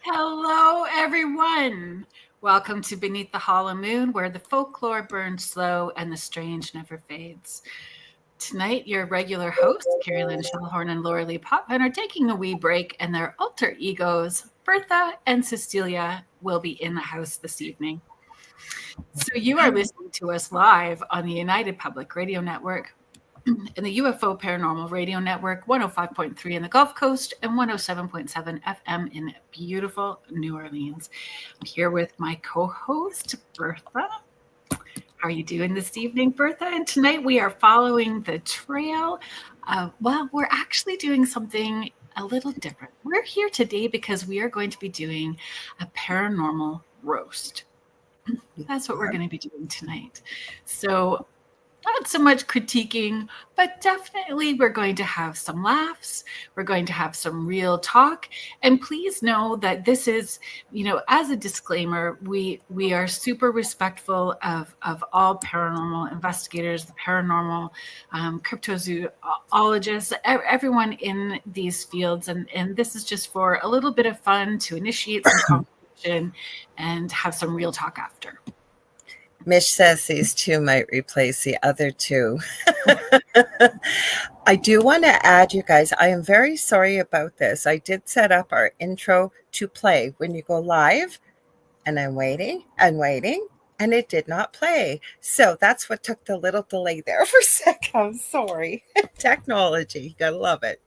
Hello, everyone. Welcome to Beneath the Hollow Moon, where the folklore burns slow and the strange never fades. Tonight, your regular hosts, Kerrilynn Shellhorn and Lorilei Potvin, are taking a wee break, and their alter egos, Bertha and Cecilia, will be in the house this evening. So you are listening to us live on the United Public Radio Network, in the UFO Paranormal Radio Network, 105.3 in the Gulf Coast and 107.7 FM in beautiful New Orleans. I'm here with my co-host, Bertha. How are you doing this evening, Bertha? And tonight we are following the trail. We're actually doing something a little different. We're here today because we are going to be doing a paranormal roast. That's what we're going to be doing tonight. So not so much critiquing, but definitely we're going to have some laughs. We're going to have some real talk. And please know that this is, as a disclaimer, we are super respectful of all paranormal investigators, the paranormal cryptozoologists, everyone in these fields. And this is just for a little bit of fun to initiate some conversation and have some real talk after. Mish says these two might replace the other two. I do want to add, you guys, I am very sorry about this. I did set up our intro to play when you go live, and I'm waiting, and it did not play. So that's what took the little delay there for a second. I'm sorry. Technology, you gotta love it.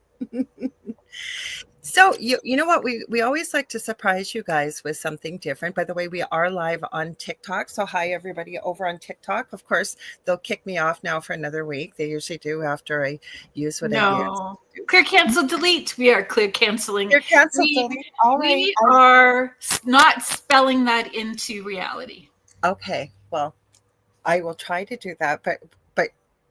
So you know what, we always like to surprise you guys with something different. By the way, we are live on TikTok. So hi everybody over on TikTok. Of course, they'll kick me off now for another week. They usually do after I use what I use. Clear, cancel, delete. We are clear canceling. Clear, cancel, delete. All right. We are not spelling that into reality. Okay. Well, I will try to do that, but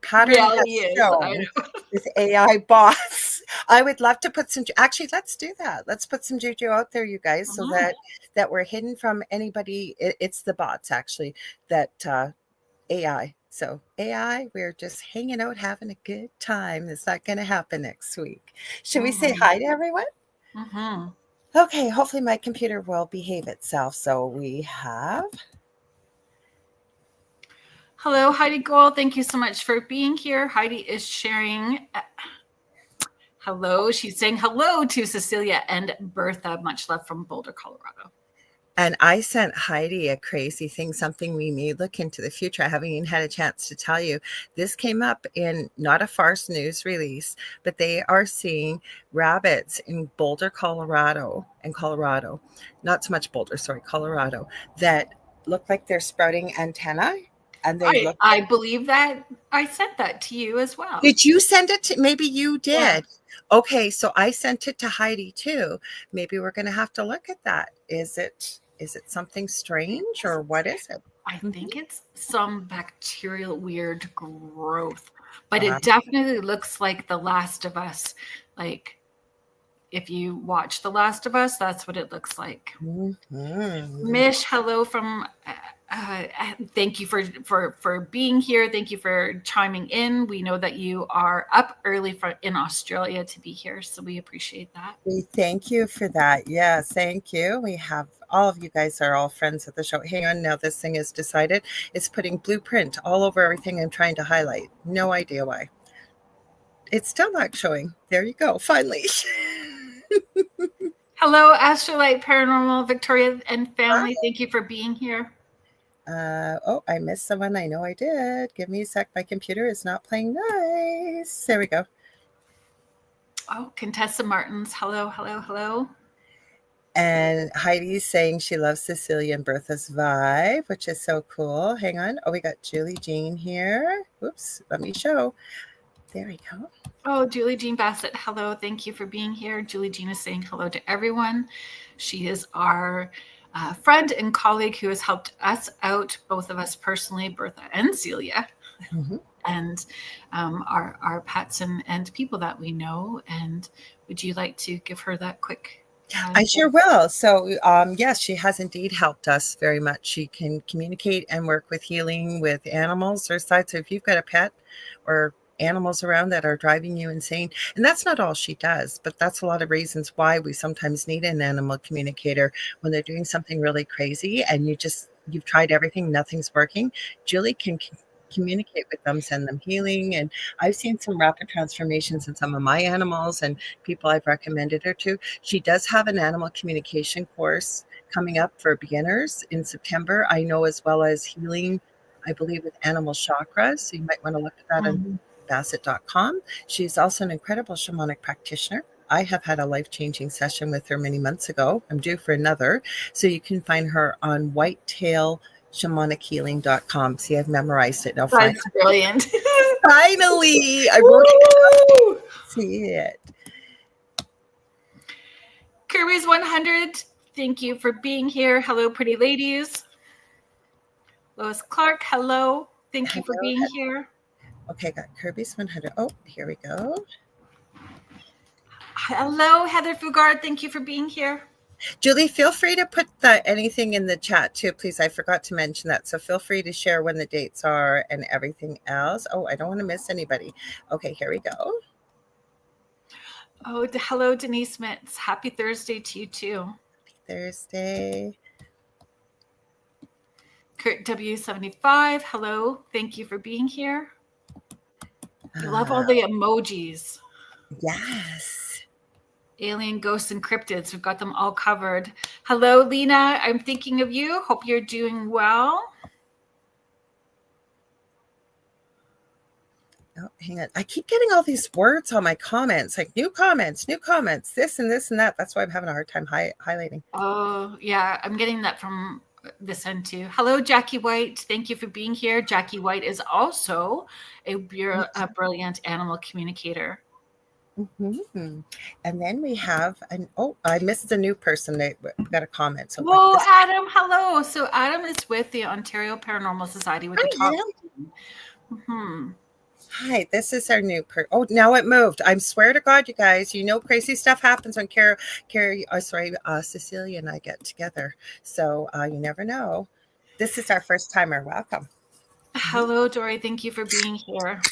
pattern has shown with AI bots. I would love to put some, actually, let's do that. Let's put some juju out there, you guys, so that we're hidden from anybody. It's the bots, actually, that AI. So AI, we're just hanging out, having a good time. It's not going to happen next week. Should we say hi to everyone? Okay, hopefully my computer will behave itself. So we have... Hello, Heidi Gold. Thank you so much for being here. Heidi is sharing. Hello. She's saying hello to Cecilia and Bertha. Much love from Boulder, Colorado. And I sent Heidi a crazy thing, something we may look into the future. I haven't even had a chance to tell you. This came up in not a farce news release, but they are seeing rabbits in Boulder, Colorado, not so much Boulder, Colorado, that look like they're sprouting antennae. And I believe that I sent that to you as well. Did you send it to? Maybe you did. Yeah. Okay, so I sent it to Heidi too. Maybe we're going to have to look at that. Is it something strange, or what is it? I think it's some bacterial weird growth, but it definitely looks like The Last of Us. Like if you watch The Last of Us, that's what it looks like. Mish, hello from. Thank you for being here. Thank you for chiming in. We know that you are up early in Australia to be here, so we appreciate that. We thank you for that. Yes, thank you. We have all of you guys are all friends of the show. Hang on, now this thing is decided. It's putting blueprint all over everything I'm trying to highlight. No idea why. It's still not showing. There you go. Finally. Hello, Astrolite Paranormal Victoria and family. Hi. Thank you for being here. I missed someone. I know I did. Give me a sec. My computer is not playing nice. There we go. Oh, Contessa Martins. Hello. And Heidi's saying she loves Cecilia and Bertha's vibe, which is so cool. Hang on. Oh, we got Julie Jean here. Oops. Let me show. There we go. Oh, Julie Jean Bassett. Hello. Thank you for being here. Julie Jean is saying hello to everyone. She is our friend and colleague who has helped us out, both of us personally, Bertha and Celia, and our pets and people that we know. And would you like to give her that quick? I sure will. So, yes, she has indeed helped us very much. She can communicate and work with healing with animals or sides. So if you've got a pet or animals around that are driving you insane. And that's not all she does, but that's a lot of reasons why we sometimes need an animal communicator when they're doing something really crazy and you've tried everything, nothing's working. Julie can communicate with them, send them healing. And I've seen some rapid transformations in some of my animals and people I've recommended her to. She does have an animal communication course coming up for beginners in September, I know, as well as healing, I believe, with animal chakras. So you might want to look at that on Bassett.com. She's also an incredible shamanic practitioner. I have had a life-changing session with her many months ago. I'm due for another. So you can find her on whitetailshamanichealing.com. See, I've memorized it now. That's brilliant. Finally, I wrote it down. See it. Kirby's 100. Thank you for being here. Hello, pretty ladies. Lois Clark, hello. Thank you for being here. Okay, got Kirby's 100. Oh, here we go. Hello, Heather Fugard. Thank you for being here. Julie, feel free to put anything in the chat too, please. I forgot to mention that. So feel free to share when the dates are and everything else. Oh, I don't want to miss anybody. Okay, here we go. Oh, hello, Denise Mitz. Happy Thursday to you too. Happy Thursday. Kurt W75, hello. Thank you for being here. I love all the emojis. Yes. Alien ghosts and cryptids. We've got them all covered. Hello, Lena. I'm thinking of you. Hope you're doing well. Oh, hang on. I keep getting all these words on my comments, like new comments, this and this and that. That's why I'm having a hard time highlighting. Oh, yeah. I'm getting that from this end too. Hello, Jackie White. Thank you for being here. Jackie White is also a brilliant animal communicator. Mm-hmm. And then we have I missed the new person. They got a comment. So Adam, hello. So Adam is with the Ontario Paranormal Society with the top. Hi, this is our new oh, now it moved. I swear to God, you guys, crazy stuff happens when Cecilia and I get together. So you never know. This is our first timer. Welcome. Hello, Dory. Thank you for being here.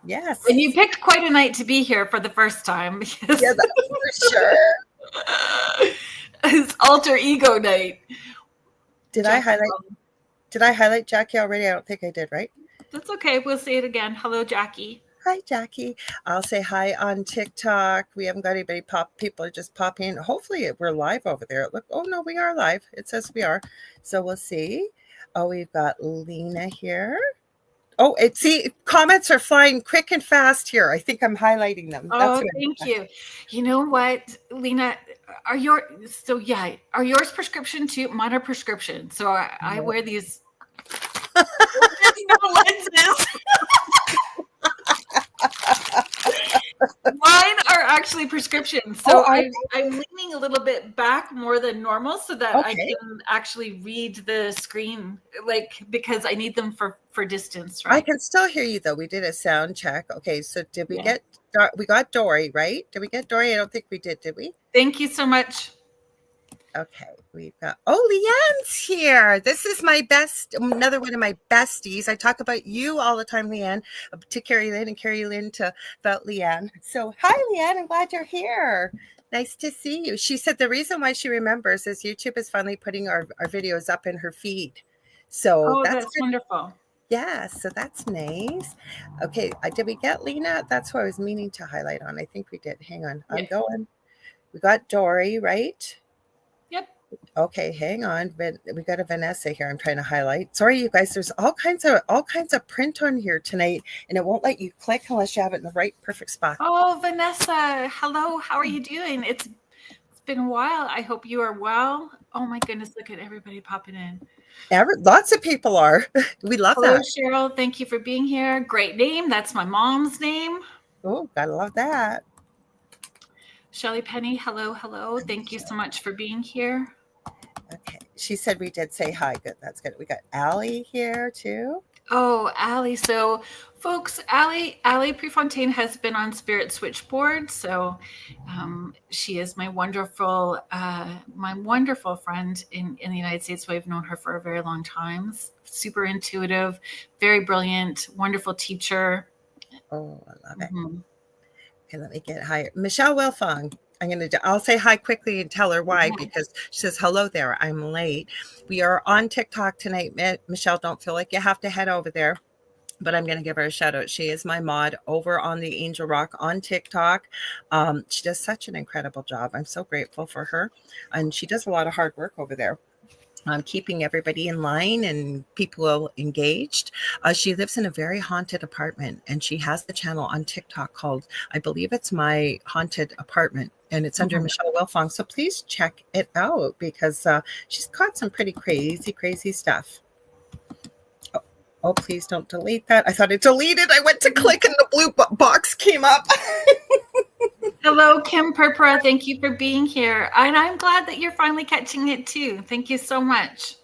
Yes. And you picked quite a night to be here for the first time. Yeah, that's for sure. It's alter ego night. Did I highlight Jackie already? I don't think I did, right? That's okay. We'll say it again. Hello, Jackie. Hi, Jackie. I'll say hi on TikTok. We haven't got anybody people are just popping in. Hopefully we're live over there. Look, oh no, we are live. It says we are. So we'll see. Oh, we've got Lena here. Oh, comments are flying quick and fast here. I think I'm highlighting them. Oh, thank you. You know what, Lena, are yours prescription too? Mine are prescription. So I wear these lenses. Mine are actually prescriptions. So I'm leaning a little bit back more than normal so that I can actually read the screen, because I need them for distance, right? I can still hear you though. We did a sound check. Okay, so did we we got Dory, right? Did we get Dory? I don't think we did we? Thank you so much. Okay, we've got Leanne's here. This is another one of my besties. I talk about you all the time, Leanne, to Kerrilynn and Kerrilynn about Leanne. So hi, Leanne. I'm glad you're here. Nice to see you. She said the reason why she remembers is YouTube is finally putting our videos up in her feed. So that's wonderful. Yeah, so that's nice. Okay, did we get Lena? That's what I was meaning to highlight on. I think we did. Hang on, I'm going. We got Dory, right? Yep. Okay, hang on. We got a Vanessa here. I'm trying to highlight. Sorry, you guys. There's all kinds of print on here tonight, and it won't let you click unless you have it in the right perfect spot. Oh, Vanessa, hello. How are you doing? It's been a while. I hope you are well. Oh my goodness, look at everybody popping in. Lots of people are. We love that. Hello, Cheryl. Thank you for being here. Great name. That's my mom's name. Oh, gotta love that. Shelly Penny, hello. Thank you so much for being here. Okay. She said we did say hi. Good. That's good. We got Allie here too. Oh, Allie. So folks, Allie Prefontaine has been on Spirit Switchboard. So she is my wonderful friend in the United States. So I've known her for a very long time. Super intuitive, very brilliant, wonderful teacher. Oh, I love it. Mm-hmm. Okay, let me get higher. Michelle Wilfong. I'll say hi quickly and tell her why, because she says, hello there, I'm late. We are on TikTok tonight. Michelle, don't feel like you have to head over there, but I'm going to give her a shout out. She is my mod over on the Angel Rock on TikTok. She does such an incredible job. I'm so grateful for her. And she does a lot of hard work over there. Keeping everybody in line and people engaged. She lives in a very haunted apartment, and she has the channel on TikTok called, I believe it's My Haunted Apartment, and it's under Michelle Wilfong. So please check it out, because she's got some pretty crazy stuff. Oh, please don't delete that. I thought it deleted. I went to click and the blue box came up. Hello, Kim Purpura. Thank you for being here. And I'm glad that you're finally catching it too. Thank you so much.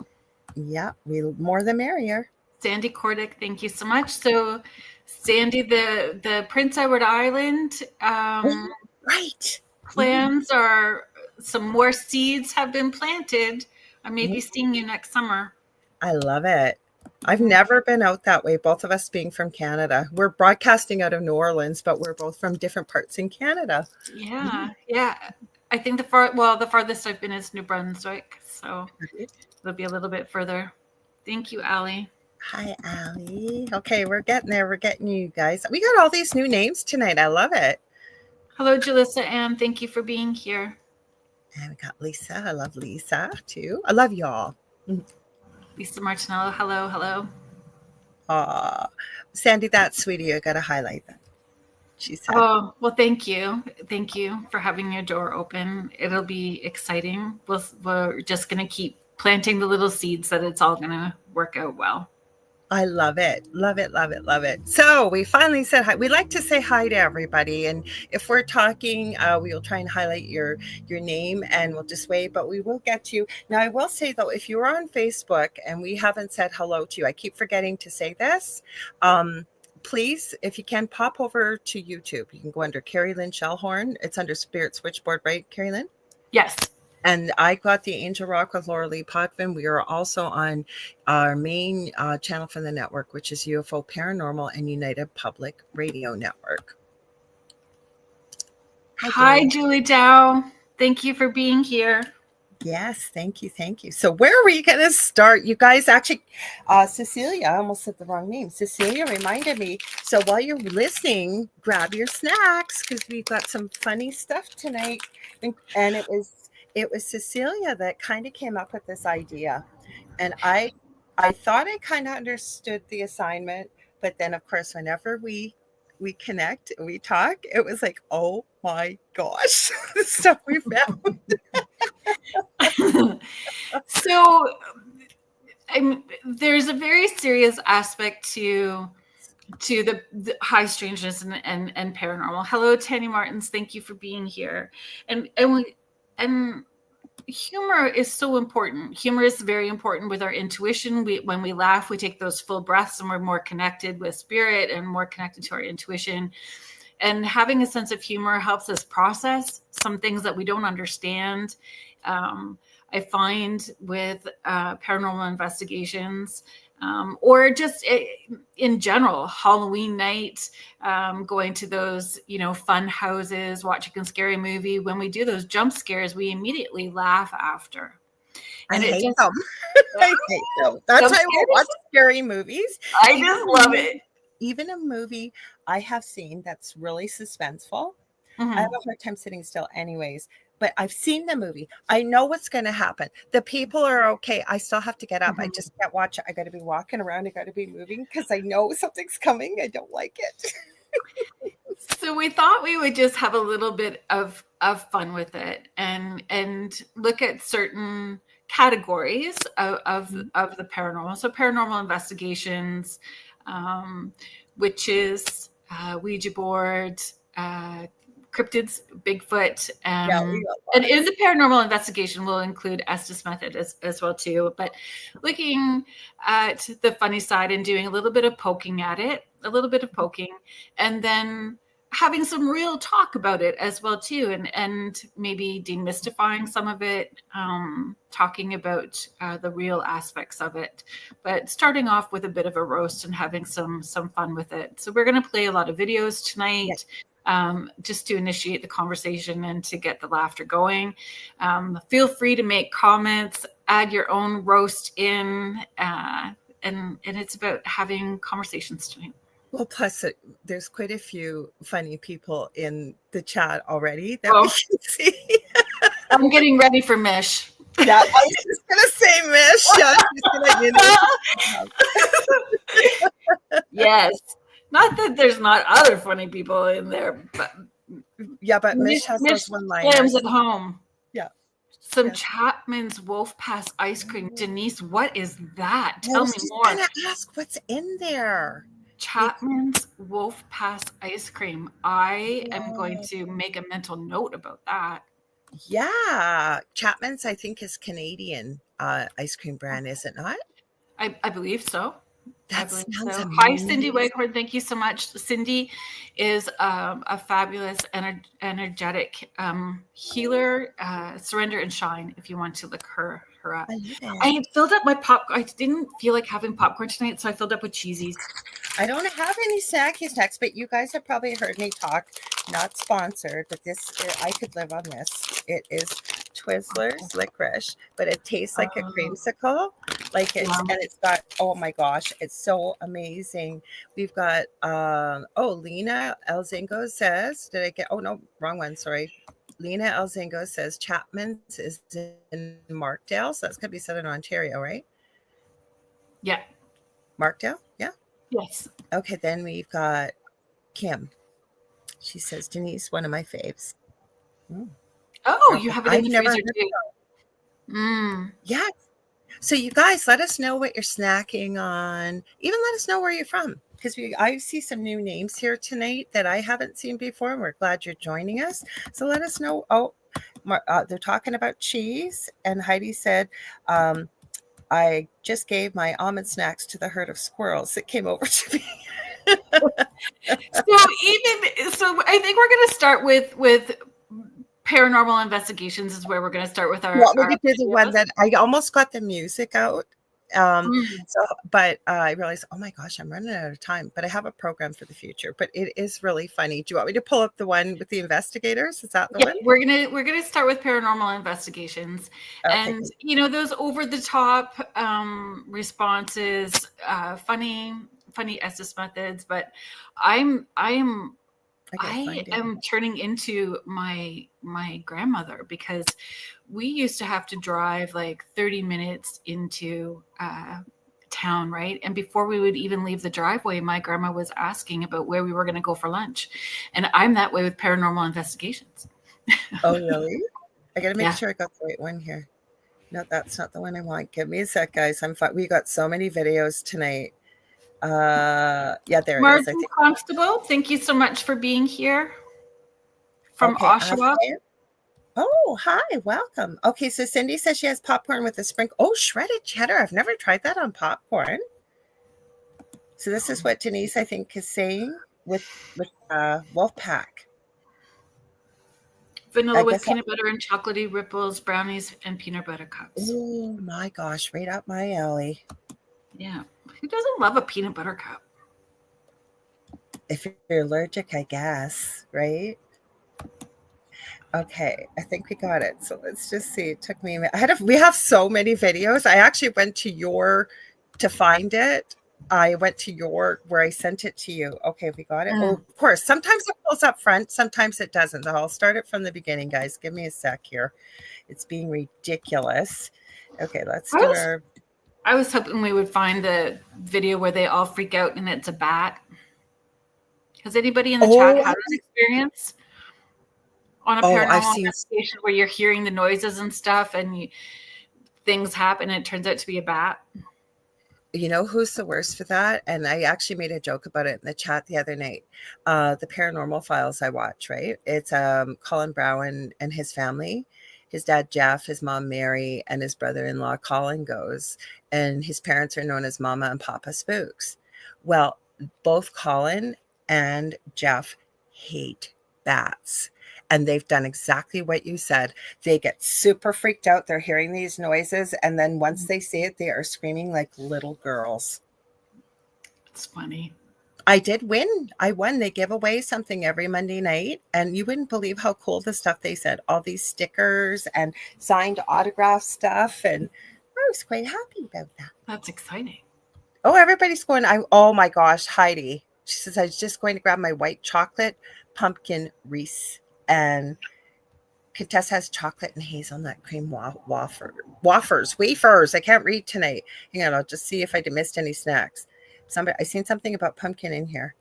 Yeah, more the merrier. Sandy Cordick, thank you so much. So, Sandy, the Prince Edward Island right. plans are, some more seeds have been planted. I may be seeing you next summer. I love it. I've never been out that way, both of us being from Canada. We're broadcasting out of New Orleans, but we're both from different parts in Canada. Yeah. I think the farthest I've been is New Brunswick, so it'll be a little bit further. Thank you, Allie. Hi, Allie. Okay, we're getting there. We're getting you guys. We got all these new names tonight. I love it. Hello, Jalissa Ann. Thank you for being here. And we got Lisa. I love Lisa, too. I love y'all. Lisa Martinello, hello. Sandy, that's sweetie. I got to highlight that. She said. Oh, well, thank you. Thank you for having your door open. It'll be exciting. We're just going to keep planting the little seeds that it's all going to work out well. I love it. Love it. So we finally said hi. We like to say hi to everybody. And if we're talking, we will try and highlight your name and we'll just wait, but we will get to you. Now, I will say, though, if you're on Facebook and we haven't said hello to you, I keep forgetting to say this. Please, if you can, pop over to YouTube. You can go under Kerrilynn Shellhorn. It's under Spirit Switchboard, right, Kerrilynn? Yes. And I got the Angel Rock with Lorilei Potvin. We are also on our main channel for the network, which is UFO Paranormal and United Public Radio Network. Hi, Julie Dow. Thank you for being here. Yes, thank you. So where are we going to start? You guys, actually, Cecilia, I almost said the wrong name. Cecilia reminded me. So while you're listening, grab your snacks, because we've got some funny stuff tonight. And it was Cecilia that kind of came up with this idea. And I thought I kind of understood the assignment. But then, of course, whenever we connect and we talk, it was like, oh my gosh, the stuff we found. So there's a very serious aspect to the high strangeness and paranormal. Hello, Tanny Martins. Thank you for being here. And humor is so important. Humor is very important with our intuition. When we laugh, we take those full breaths and we're more connected with spirit and more connected to our intuition. And having a sense of humor helps us process some things that we don't understand. I find with paranormal investigations, or just in general, Halloween night, going to those, fun houses, watching a scary movie. When we do those jump scares, we immediately laugh after. And I hate them. I hate them. That's why we watch scary movies. I just love it. Even a movie I have seen that's really suspenseful, I have a hard time sitting still anyways. But I've seen the movie. I know what's going to happen. The people are okay. I still have to get up. I just can't watch it. I got to be walking around. I got to be moving because I know something's coming. I don't like it. So we thought we would just have a little bit of fun with it and look at certain categories of the paranormal. So paranormal investigations, witches, Ouija board, cryptids, Bigfoot, and in the paranormal investigation will include Estes method as well too. But looking at the funny side and doing a little bit of poking at it, and then having some real talk about it as well too, and maybe demystifying some of it, talking about the real aspects of it, but starting off with a bit of a roast and having some fun with it. So we're going to play a lot of videos tonight. Just to initiate the conversation and to get the laughter going. Feel free to make comments, add your own roast in, and it's about having conversations tonight. Well, plus there's quite a few funny people in the chat already that we can see. I'm getting ready for Mish. Yeah, I was just going to say Mish. Yes. Not that there's not other funny people in there, but Mish has those one-liners at home. Yeah. Some Chapman's Wolf Pass ice cream. Denise, what is that? Tell me more. I was just going to ask what's in there. Chapman's Wolf Pass ice cream. I am going to make a mental note about that. Yeah. Chapman's, I think, is Canadian ice cream brand, is it not? I believe so. That sounds amazing. Hi, Cindy Waghorn. Thank you so much. Cindy is a fabulous, energetic healer, surrender and shine, if you want to look her up. I had filled up my popcorn. I didn't feel like having popcorn tonight, so I filled up with cheesies. I don't have any snacky snacks, but you guys have probably heard me talk. Not sponsored, but I could live on this. It is Twizzlers licorice, but it tastes like a creamsicle. And it's got, oh my gosh, it's so amazing. We've got, Lena Elzingo says, wrong one, sorry. Lena Elzingo says Chapman's is in Markdale, so that's going to be Southern Ontario, right? Yeah. Markdale? Yeah? Yes. Okay, then we've got Kim. She says, Denise, one of my faves. Oh, you have it in the freezer too. Yes. So you guys, let us know what you're snacking on. Even let us know where you're from, because I see some new names here tonight that I haven't seen before, and we're glad you're joining us. So let us know. They're talking about cheese, and Heidi said, I just gave my almond snacks to the herd of squirrels that came over to me. So I think we're going to start with paranormal investigations is where we're going to start with our. Well, we did the one that I almost got the music out. But I realized, oh my gosh, I'm running out of time, but I have a program for the future, but it is really funny. Do you want me to pull up the one with the investigators? Is that the one? We're going to start with paranormal investigations. Okay. And, those over the top responses, funny Estes methods, but I am turning into my grandmother, because we used to have to drive like 30 minutes into town, right? And before we would even leave the driveway, my grandma was asking about where we were going to go for lunch. And I'm that way with paranormal investigations. Oh, really? I got to make sure I got the right one here. No, that's not the one I want. Give me a sec, guys. We got so many videos tonight. There Martin it is. Constable, thank you so much for being here from Oshawa. Oh, hi, welcome. Okay, so Cindy says she has popcorn with a sprinkle. Oh, shredded cheddar. I've never tried that on popcorn. So this is what Denise, I think, is saying with Wolfpack. Vanilla with peanut butter and chocolatey ripples, brownies, and peanut butter cups. Oh my gosh, right up my alley. Yeah. Who doesn't love a peanut butter cup? If you're allergic, I guess, right? Okay, I think we got it. So let's just see. It took me a minute. We have so many videos. I actually went to to find it. I went to where I sent it to you. Okay, we got it. Oh, of course. Sometimes it pulls up front. Sometimes it doesn't. I'll start it from the beginning, guys. Give me a sec here. It's being ridiculous. Okay, let's do our... I was hoping we would find the video where they all freak out and it's a bat. Has anybody in the chat had an experience on a paranormal investigation where you're hearing the noises and stuff and things happen and it turns out to be a bat? You know who's the worst for that? And I actually made a joke about it in the chat the other night. The Paranormal Files I watch, right? It's Colin Brown and his family. His dad, Jeff, his mom, Mary, and his brother-in-law, Colin, goes. And his parents are known as Mama and Papa Spooks. Well, both Colin and Jeff hate bats. And they've done exactly what you said. They get super freaked out. They're hearing these noises. And then once they see it, they are screaming like little girls. It's funny. I did win. I won. They give away something every Monday night. And you wouldn't believe how cool the stuff they sent. All these stickers and signed autograph stuff. And I was quite happy about that. That's exciting. Oh, everybody's going. Oh my gosh, Heidi. She says, I was just going to grab my white chocolate pumpkin Reese. And Contessa has chocolate and hazelnut cream wafers. I can't read tonight. Hang on, I'll just see if I missed any snacks. I seen something about pumpkin in here.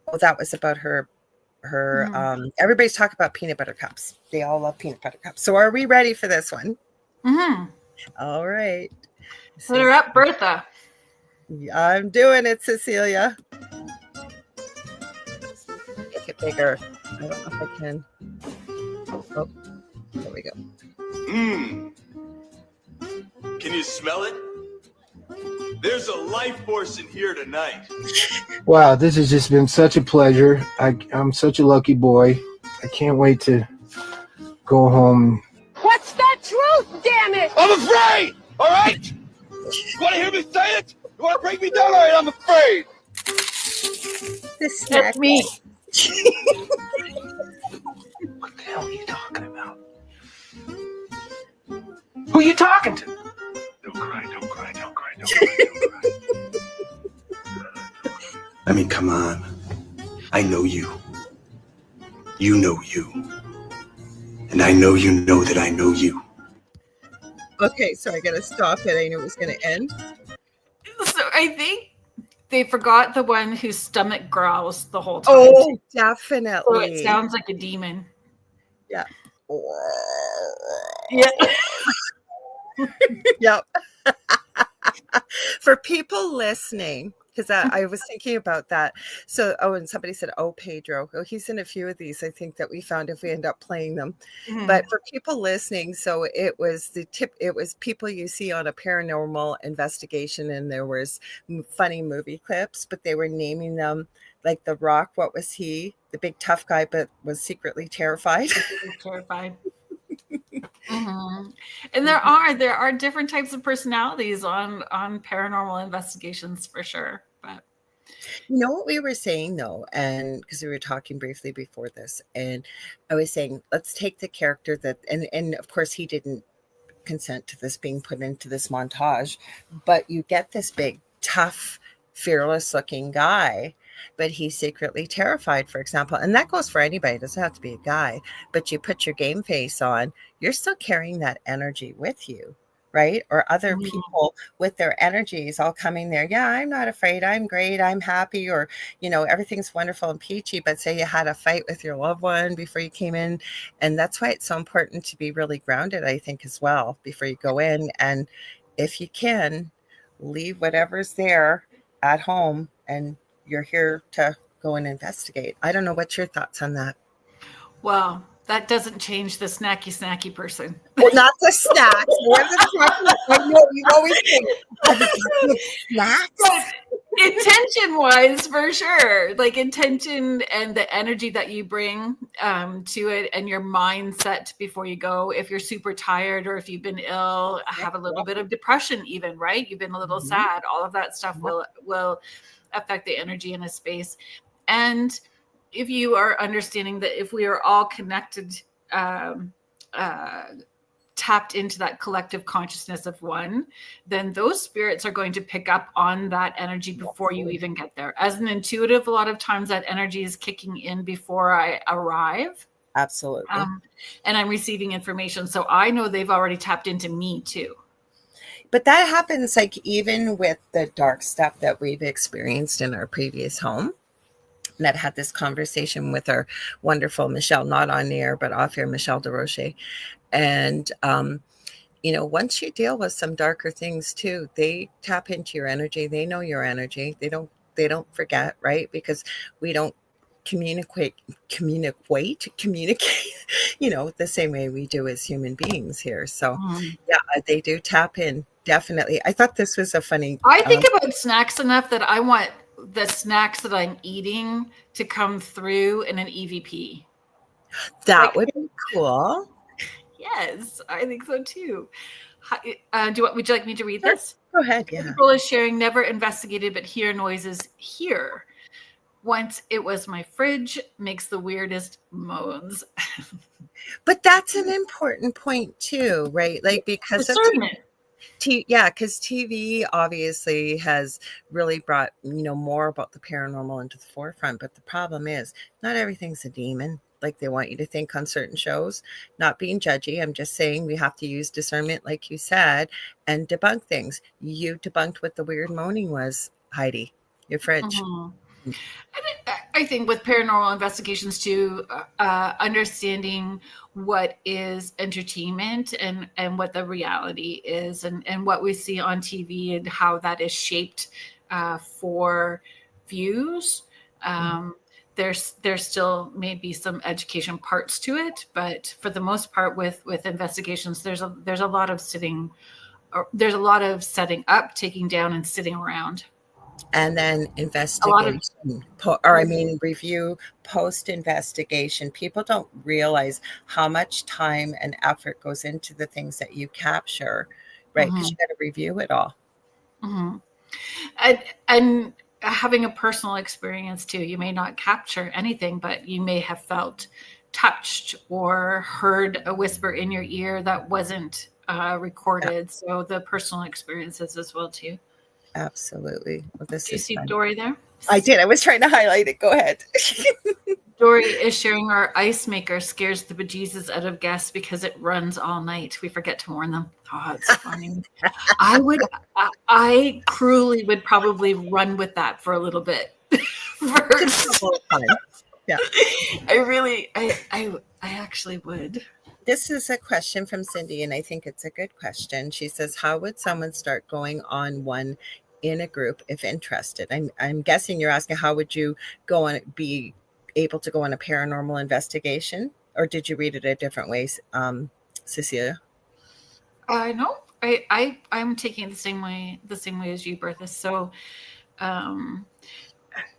Oh, that was about her. Everybody's talking about peanut butter cups. They all love peanut butter cups. So are we ready for this one? Mm-hmm. All right. Put her up, Bertha. I'm doing it, Cecilia. Make it bigger. I don't know if I can. Oh, there we go. Can you smell it? There's a life force in here tonight. Wow, this has just been such a pleasure. I'm such a lucky boy. I can't wait to go home. What's the truth, damn it? I'm afraid! All right? You want to hear me say it? You want to break me down? All right, I'm afraid. That's me. What the hell are you talking about? Who are you talking to? Don't cry, don't cry, don't cry, don't cry, don't cry. I mean, come on. I know you. You know you. And I know you know that I know you. Okay, so I got to stop it. I knew it was going to end. So I think they forgot the one whose stomach growls the whole time. Oh, definitely. So it sounds like a demon. Yeah. Yeah. Yep. For people listening, because I was thinking about that. So, and somebody said, oh, Pedro. Oh, he's in a few of these, I think, that we found if we end up playing them. Mm-hmm. But for people listening, so it was it was people you see on a paranormal investigation, and there was funny movie clips, but they were naming them like The Rock. What was he? The big tough guy, but was secretly terrified. Terrified. Mm-hmm. And there are different types of personalities on paranormal investigations for sure. But you know what we were saying though, and because we were talking briefly before this, and I was saying let's take the character that, and of course he didn't consent to this being put into this montage, but you get this big tough fearless looking guy, but he's secretly terrified, for example. And that goes for anybody. It doesn't have to be a guy, but you put your game face on, you're still carrying that energy with you, right? Or other people with their energies all coming there. Yeah, I'm not afraid. I'm great. I'm happy. Or, everything's wonderful and peachy, but say you had a fight with your loved one before you came in. And that's why it's so important to be really grounded, I think, as well, before you go in. And if you can, leave whatever's there at home, and you're here to go and investigate. I don't know. What's your thoughts on that? Well, that doesn't change the snacky person. Well, not the snacks. I know you always think snacks. Intention-wise, for sure. Like intention and the energy that you bring to it, and your mindset before you go. If you're super tired, or if you've been ill, have a little bit of depression, even, right? You've been a little sad. All of that stuff will affect the energy in a space. And if you are understanding that if we are all connected, tapped into that collective consciousness of one, then those spirits are going to pick up on that energy before you even get there. As an intuitive, a lot of times that energy is kicking in before I arrive. Absolutely. And I'm receiving information. So I know they've already tapped into me too. But that happens like even with the dark stuff that we've experienced in our previous home. And I've had this conversation with our wonderful Michelle, not on air, but off air, Michelle DeRoche. And, once you deal with some darker things too, they tap into your energy. They know your energy. They don't forget, right? Because we don't communicate, the same way we do as human beings here. So yeah, they do tap in. Definitely. I thought this was a funny. I think about snacks enough that I want the snacks that I'm eating to come through in an EVP. That would be cool. Yes, I think so too. Would you like me to read this? Go ahead. Yeah. People is sharing never investigated but hear noises here. Once it was my fridge, makes the weirdest moans. But that's an important point too, right? Like because discernment. Because TV obviously has really brought, more about the paranormal into the forefront. But the problem is not everything's a demon. Like they want you to think on certain shows, not being judgy. I'm just saying we have to use discernment, like you said, and debunk things. You debunked what the weird moaning was, Heidi, your fridge. Mm-hmm. I think with paranormal investigations too, understanding what is entertainment and what the reality is and what we see on TV and how that is shaped for views. There's still maybe some education parts to it, but for the most part with investigations, there's a lot of setting up, taking down, and sitting around. And then review post-investigation. People don't realize how much time and effort goes into the things that you capture, right? Because you got to review it all. Mm-hmm. And having a personal experience too. You may not capture anything, but you may have felt touched or heard a whisper in your ear that wasn't recorded. Yeah. So the personal experiences as well too. Absolutely. Well, Do you see fun. Dory there? I did. I was trying to highlight it. Go ahead. Dory is sharing our ice maker scares the bejesus out of guests because it runs all night. We forget to warn them. Oh, it's funny. I cruelly would probably run with that for a little bit. First. Yeah. I actually would. This is a question from Cindy, and I think it's a good question. She says, how would someone start going on one in a group if interested? I'm guessing you're asking how would you be able to go on a paranormal investigation, or did you read it a different way, Cecilia? No, I'm taking it the same way as you, Bertha. So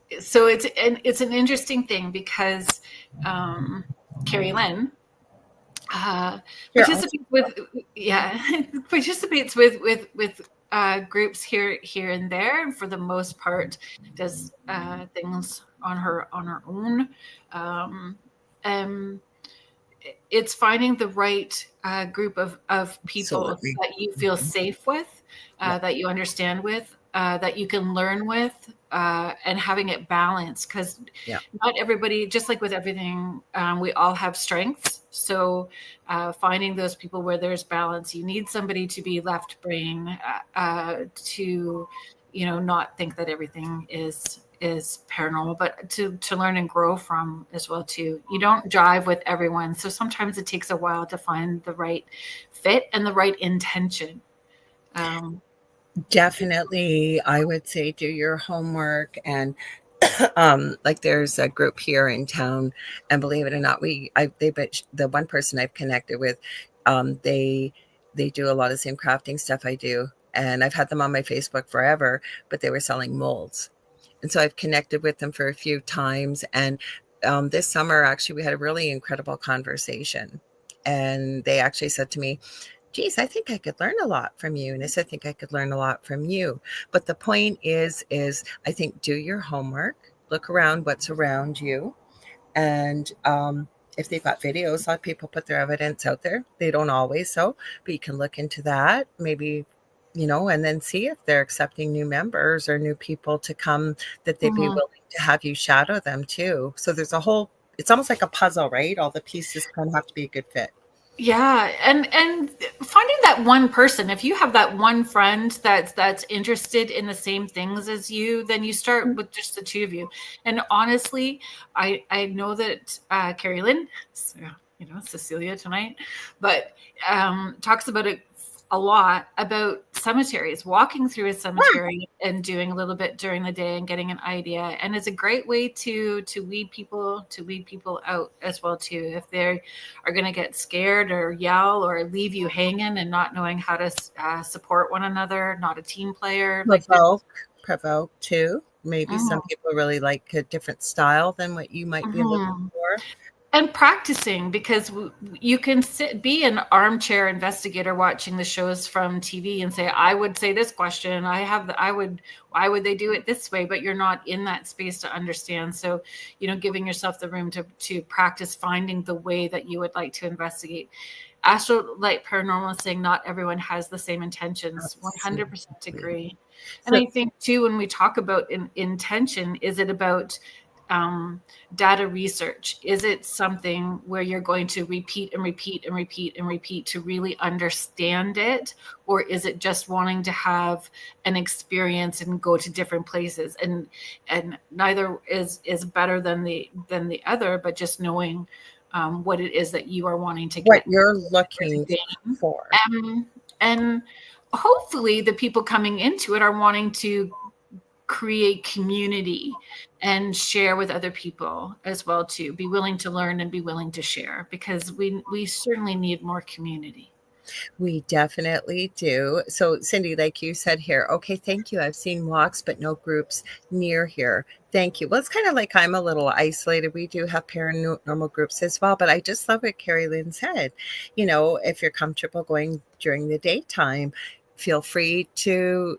it's an interesting thing because Kerrilynn participates with groups here and there, and for the most part does things on her own. It's finding the right group of people Absolutely. That you feel safe with, that you understand with, that you can learn with, and having it balanced, because not everybody, just like with everything, we all have strengths. So finding those people where there's balance. You need somebody to be left brain, to not think that everything is paranormal, but to learn and grow from as well too. You don't jive with everyone, so sometimes it takes a while to find the right fit and the right intention. Definitely, I would say do your homework, and like there's a group here in town, and believe it or not, the one person I've connected with, they do a lot of the same crafting stuff I do, and I've had them on my Facebook forever, but they were selling molds. And so I've connected with them for a few times. And this summer, actually, we had a really incredible conversation. And they actually said to me, geez, I think I could learn a lot from you. And I said, I think I could learn a lot from you. But the point is I think do your homework, look around what's around you. And if they've got videos, a lot of people put their evidence out there. They don't always, but you can look into that, maybe, and then see if they're accepting new members or new people to come, that they'd be willing to have you shadow them too. So there's it's almost like a puzzle, right? All the pieces kind of have to be a good fit. Yeah. And finding that one person, if you have that one friend that's interested in the same things as you, then you start with just the two of you. And honestly, I know that Kerrilynn, Cecilia tonight, but talks about it a lot, about cemeteries, walking through a cemetery and doing a little bit during the day and getting an idea. And it's a great way to weed people out as well too. If they are going to get scared or yell or leave you hanging and not knowing how to support one another, not a team player. Provoke too. Maybe some people really like a different style than what you might be looking for. And practicing, because you can be an armchair investigator watching the shows from TV and say, I would say this question, why would they do it this way? But you're not in that space to understand. So, giving yourself the room to practice finding the way that you would like to investigate. Astrolight Paranormal is saying not everyone has the same intentions. 100% agree. And I think too, when we talk about intention, is it about data research? Is it something where you're going to repeat and repeat and repeat and repeat to really understand it? Or is it just wanting to have an experience and go to different places? And neither is better than the other, but just knowing what it is that you are wanting to get. What you're looking for. And hopefully the people coming into it are wanting to create community and share with other people as well too. Be willing to learn and be willing to share, because we certainly need more community. We definitely do. So Cindy, like you said here, okay, thank you. I've seen walks, but no groups near here. Thank you. Well, it's kind of like I'm a little isolated. We do have paranormal groups as well, but I just love what Kerrilynn said. If you're comfortable going during the daytime, feel free to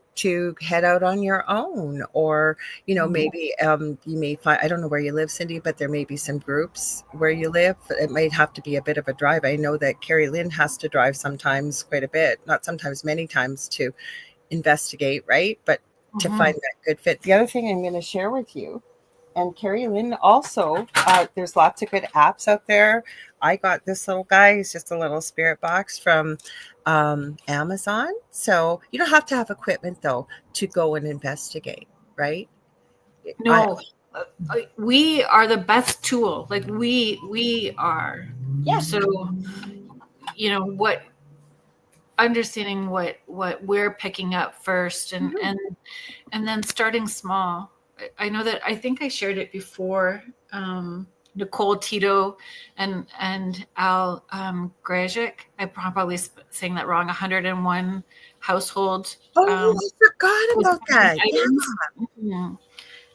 head out on your own, or maybe you may find, I don't know where you live, Cindy, but there may be some groups where you live. It might have to be a bit of a drive. I know that Kerrilynn has to drive sometimes, quite a bit, not sometimes, many times, to investigate, right? But to find that good fit. The other thing I'm going to share with you, and Kerrilynn also, there's lots of good apps out there. I got this little guy. He's just a little spirit box from Amazon. So you don't have to have equipment, though, to go and investigate, right? No, we are the best tool. Like we are. Yeah. So, understanding what we're picking up first, and then starting small. I know that, I think I shared it before. Nicole Tito and Al Grajic. I'm probably saying that wrong. 101 household. I forgot about that. Yeah.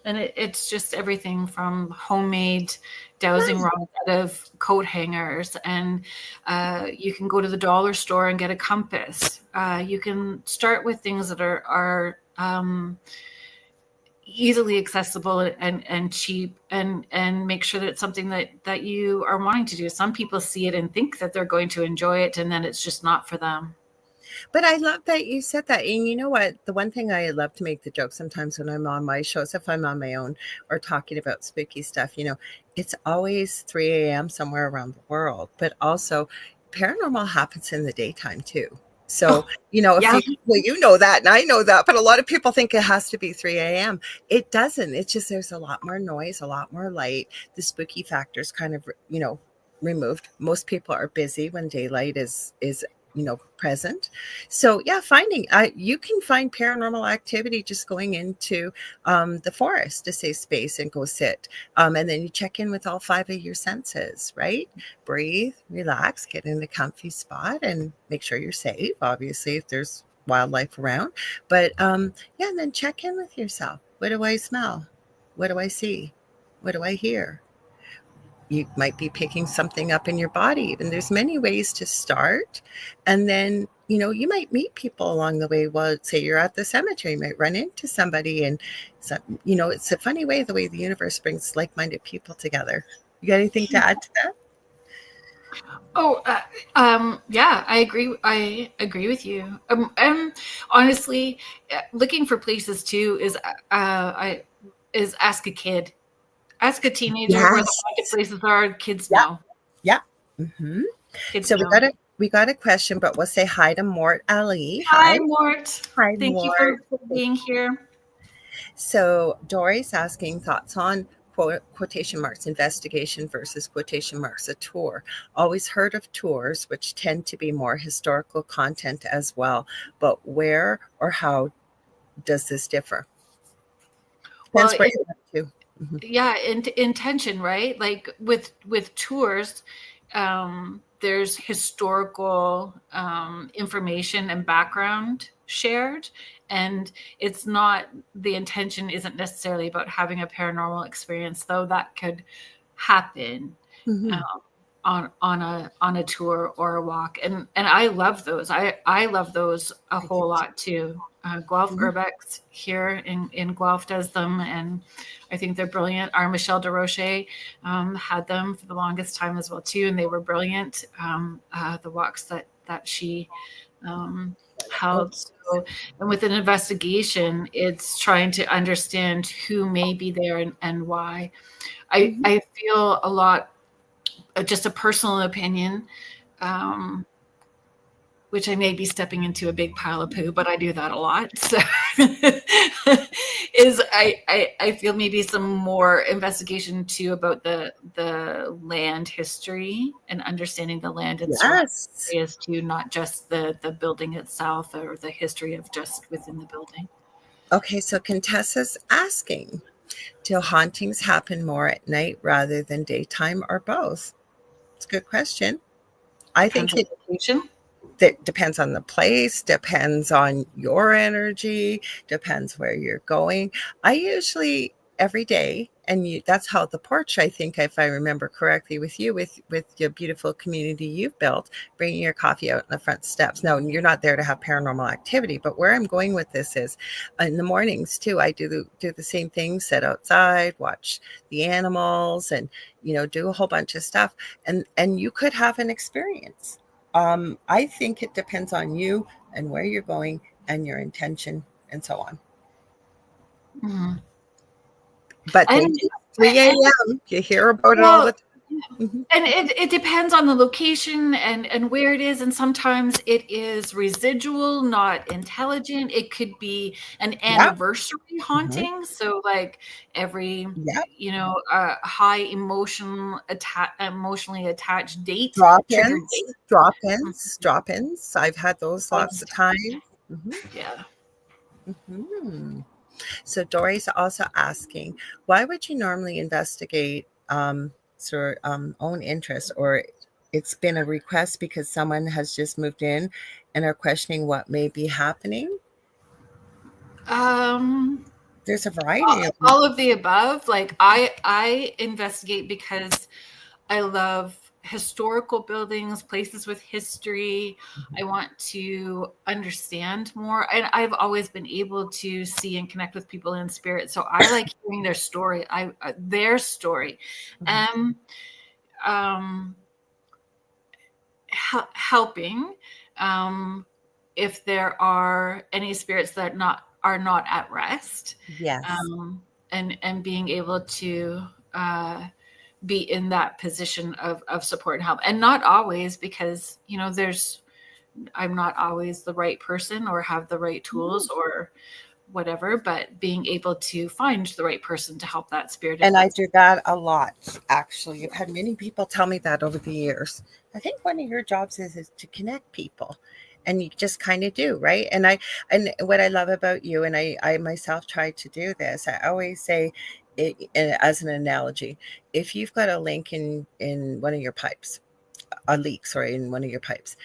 And it's just everything from homemade dowsing rods out of coat hangers, and you can go to the dollar store and get a compass. You can start with things that are easily accessible and cheap, and make sure that it's something that you are wanting to do. Some people see it and think that they're going to enjoy it, and then it's just not for them. But I love that you said that. And you know what? The one thing I love to make the joke sometimes when I'm on my shows, if I'm on my own or talking about spooky stuff, it's always 3 a.m. somewhere around the world. But also, paranormal happens in the daytime too. So, you know that, and I know that, but a lot of people think it has to be 3 a.m. It doesn't. It's just there's a lot more noise, a lot more light. The spooky factor's kind of, removed. Most people are busy when daylight is present. So yeah, you can find paranormal activity just going into the forest, to say space, and go sit. And then you check in with all 5 of your senses, right? Breathe, relax, get in a comfy spot, and make sure you're safe, obviously, if there's wildlife around. But and then check in with yourself. What do I smell? What do I see? What do I hear? You might be picking something up in your body. Even there's many ways to start. And then, you might meet people along the way. Well, say you're at the cemetery, you might run into somebody, and it's a funny way, the way the universe brings like-minded people together. You got anything to add to that? Yeah, I agree. I agree with you. Honestly, looking for places too is ask a kid. Ask a teenager where the haunted places are. Kids know. Yeah. Mm-hmm. Kids so know. we got a question, but we'll say hi to Mort Ali. Hi, Mort. Hi, Thank Mort. you for being here. So Dory's asking thoughts on quotation marks investigation versus quotation marks a tour. Always heard of tours, which tend to be more historical content as well. But where or how does this differ? Well, yeah, intention, right? Like with tours, there's historical information and background shared, and it's not, the intention isn't necessarily about having a paranormal experience, though that could happen on a tour or a walk, and I love those. I love those a whole lot too. Guelph Urbex here in Guelph does them, and I think they're brilliant. Our Michelle DeRoche had them for the longest time as well too, and they were brilliant. The walks that she held. So, and with an investigation, it's trying to understand who may be there and why. I feel a lot, just a personal opinion, which I may be stepping into a big pile of poo, but I do that a lot. So is I feel maybe some more investigation too about the land history and understanding the land and areas too, not just the building itself or the history of just within the building. Okay, so Contessa's asking, do hauntings happen more at night rather than daytime, or both? It's a good question. I think that depends on the place, depends on your energy, depends where you're going. I usually every day, and that's how the porch, I think, if I remember correctly, with you, with your beautiful community you've built, bringing your coffee out on the front steps. Now, you're not there to have paranormal activity, but where I'm going with this is in the mornings too, I do the same thing, sit outside, watch the animals, and do a whole bunch of stuff, and you could have an experience. I think it depends on you and where you're going and your intention and so on. Mm-hmm. But 3 a.m. you hear about it all the time. Mm-hmm. And it depends on the location and where it is. And sometimes it is residual, not intelligent. It could be an anniversary haunting. Mm-hmm. So like every, high emotionally attached date. Drop-ins. I've had those lots of times. Mm-hmm. Yeah. Mm-hmm. So Dory's also asking, why would you normally investigate own interest, or it's been a request because someone has just moved in and are questioning what may be happening? There's a variety of all of the above. Like I investigate because I love historical buildings, places with history. I want to understand more. And I've always been able to see and connect with people in spirit. So I like hearing their story. Helping if there are any spirits that are not at rest. Yes. And being able to be in that position of support and help, and not always, because I'm not always the right person or have the right tools or whatever, but being able to find the right person to help that spirit. And I do that a lot, actually. You've had many people tell me that over the years. I think one of your jobs is to connect people, and you just kind of do, right? And what I love about you, and I myself try to do this, I always say, as an analogy, if you've got a leak in one of your pipes, in one of your pipes,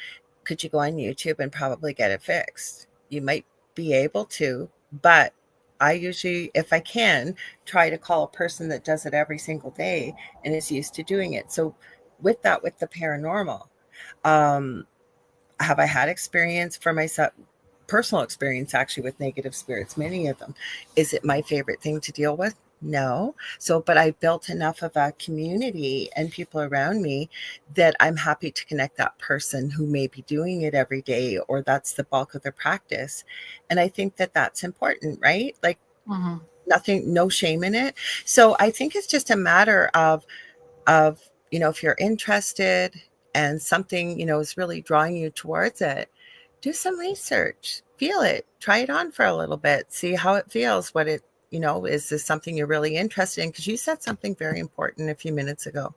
could you go on YouTube and probably get it fixed? You might be able to, but I usually, if I can, try to call a person that does it every single day and is used to doing it. So with the paranormal, have I had experience for myself, personal experience actually, with negative spirits? Many of them. Is it my favorite thing to deal with? No. But I built enough of a community and people around me that I'm happy to connect that person who may be doing it every day, or that's the bulk of their practice. And I think that that's important, right? Like nothing, no shame in it. So I think it's just a matter of, if you're interested and something, is really drawing you towards it, do some research, feel it, try it on for a little bit, see how it feels, what it, is this something you're really interested in? Because you said something very important a few minutes ago.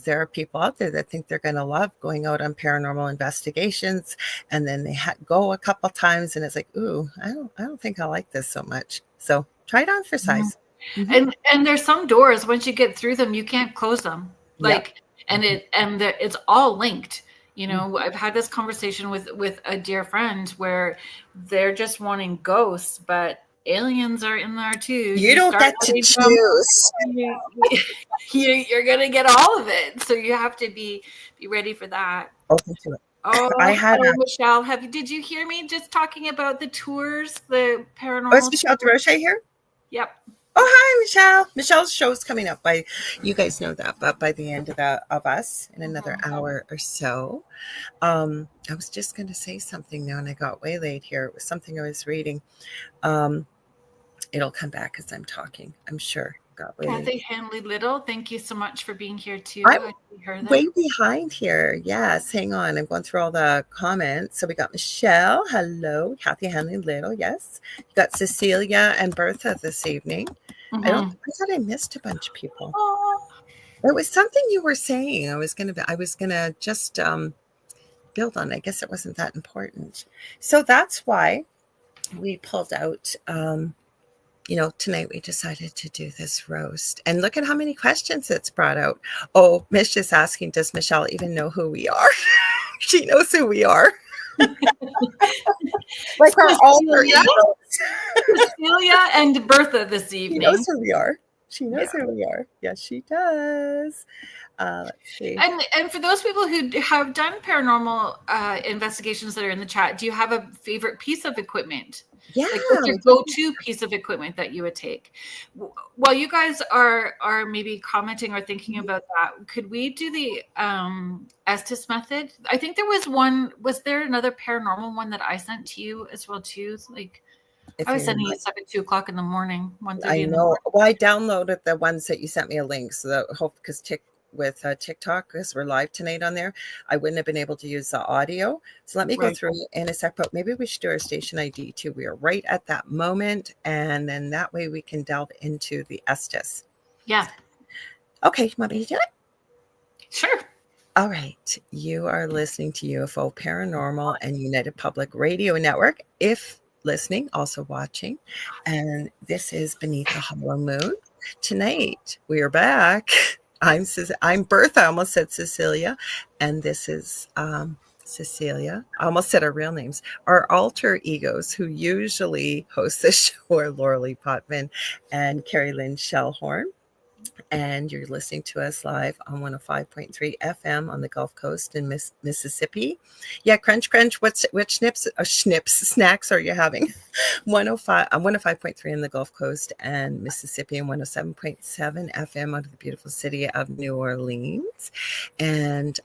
There are people out there that think they're going to love going out on paranormal investigations, and then they go a couple times, and it's like, ooh, I don't think I like this so much. So try it on for size. Mm-hmm. And there's some doors, once you get through them, you can't close them. Like, and it's all linked. You know, I've had this conversation with a dear friend where they're just wanting ghosts, but aliens are in there too. You don't get to choose. You're gonna get all of it, so you have to be ready for that. Open to it. Oh, I had Michelle. Did you hear me just talking about the tours, the paranormal? Oh, is Michelle DeRoche here? Yep. Oh, hi, Michelle. Michelle's show's coming up you guys know that, but by the end of us in another hour or so. I was just going to say something now, and I got way late here. It was something I was reading. It'll come back as I'm talking, I'm sure. Kathy Hanley Little, thank you so much for being here too. I'm way behind here. Yes, hang on. I'm going through all the comments. So we got Michelle. Hello. Kathy Hanley Little. Yes. You got Cecilia and Bertha this evening. I thought I missed a bunch of people. It was something you were saying. I was gonna just build on. I guess it wasn't that important. So that's why we pulled out tonight we decided to do this roast. And look at how many questions it's brought out. Oh, Mish is asking, does Michelle even know who we are? She knows who we are. Like our alter egos. Cecilia and Bertha this evening. She knows who we are. She knows who we are. Yes, she does. Let's see. And for those people who have done paranormal investigations that are in the chat, do you have a favorite piece of equipment? Yeah. Like, what's your go-to piece of equipment that you would take? While you guys are maybe commenting or thinking about that, could we do the Estes method? I think there was one. Was there another paranormal one that I sent to you as well too? Like, I was sending you stuff at 2:00 in the morning. 1:30. I know. Well, I downloaded the ones that you sent me a link, so that because TikTok, because we're live tonight on there, I wouldn't have been able to use the audio. So let me go through in a sec, but maybe we should do our station ID too. We are right at that moment, and then that way we can delve into the Estes. Yeah. Okay, you want me to do it? Sure. All right. You are listening to UFO Paranormal and United Public Radio Network. If listening, also watching, and this is Beneath the Hollow Moon. Tonight we are back. I'm Bertha. I almost said Cecilia, and this is Cecilia. I almost said our real names. Our alter egos who usually host the show are Lorilei Potvin and Kerrilynn Shellhorn. And you're listening to us live on 105.3 FM on the Gulf Coast in Mississippi. Yeah, crunch. Which snacks are you having? 105.3 on the Gulf Coast and Mississippi, and 107.7 FM out of the beautiful city of New Orleans. And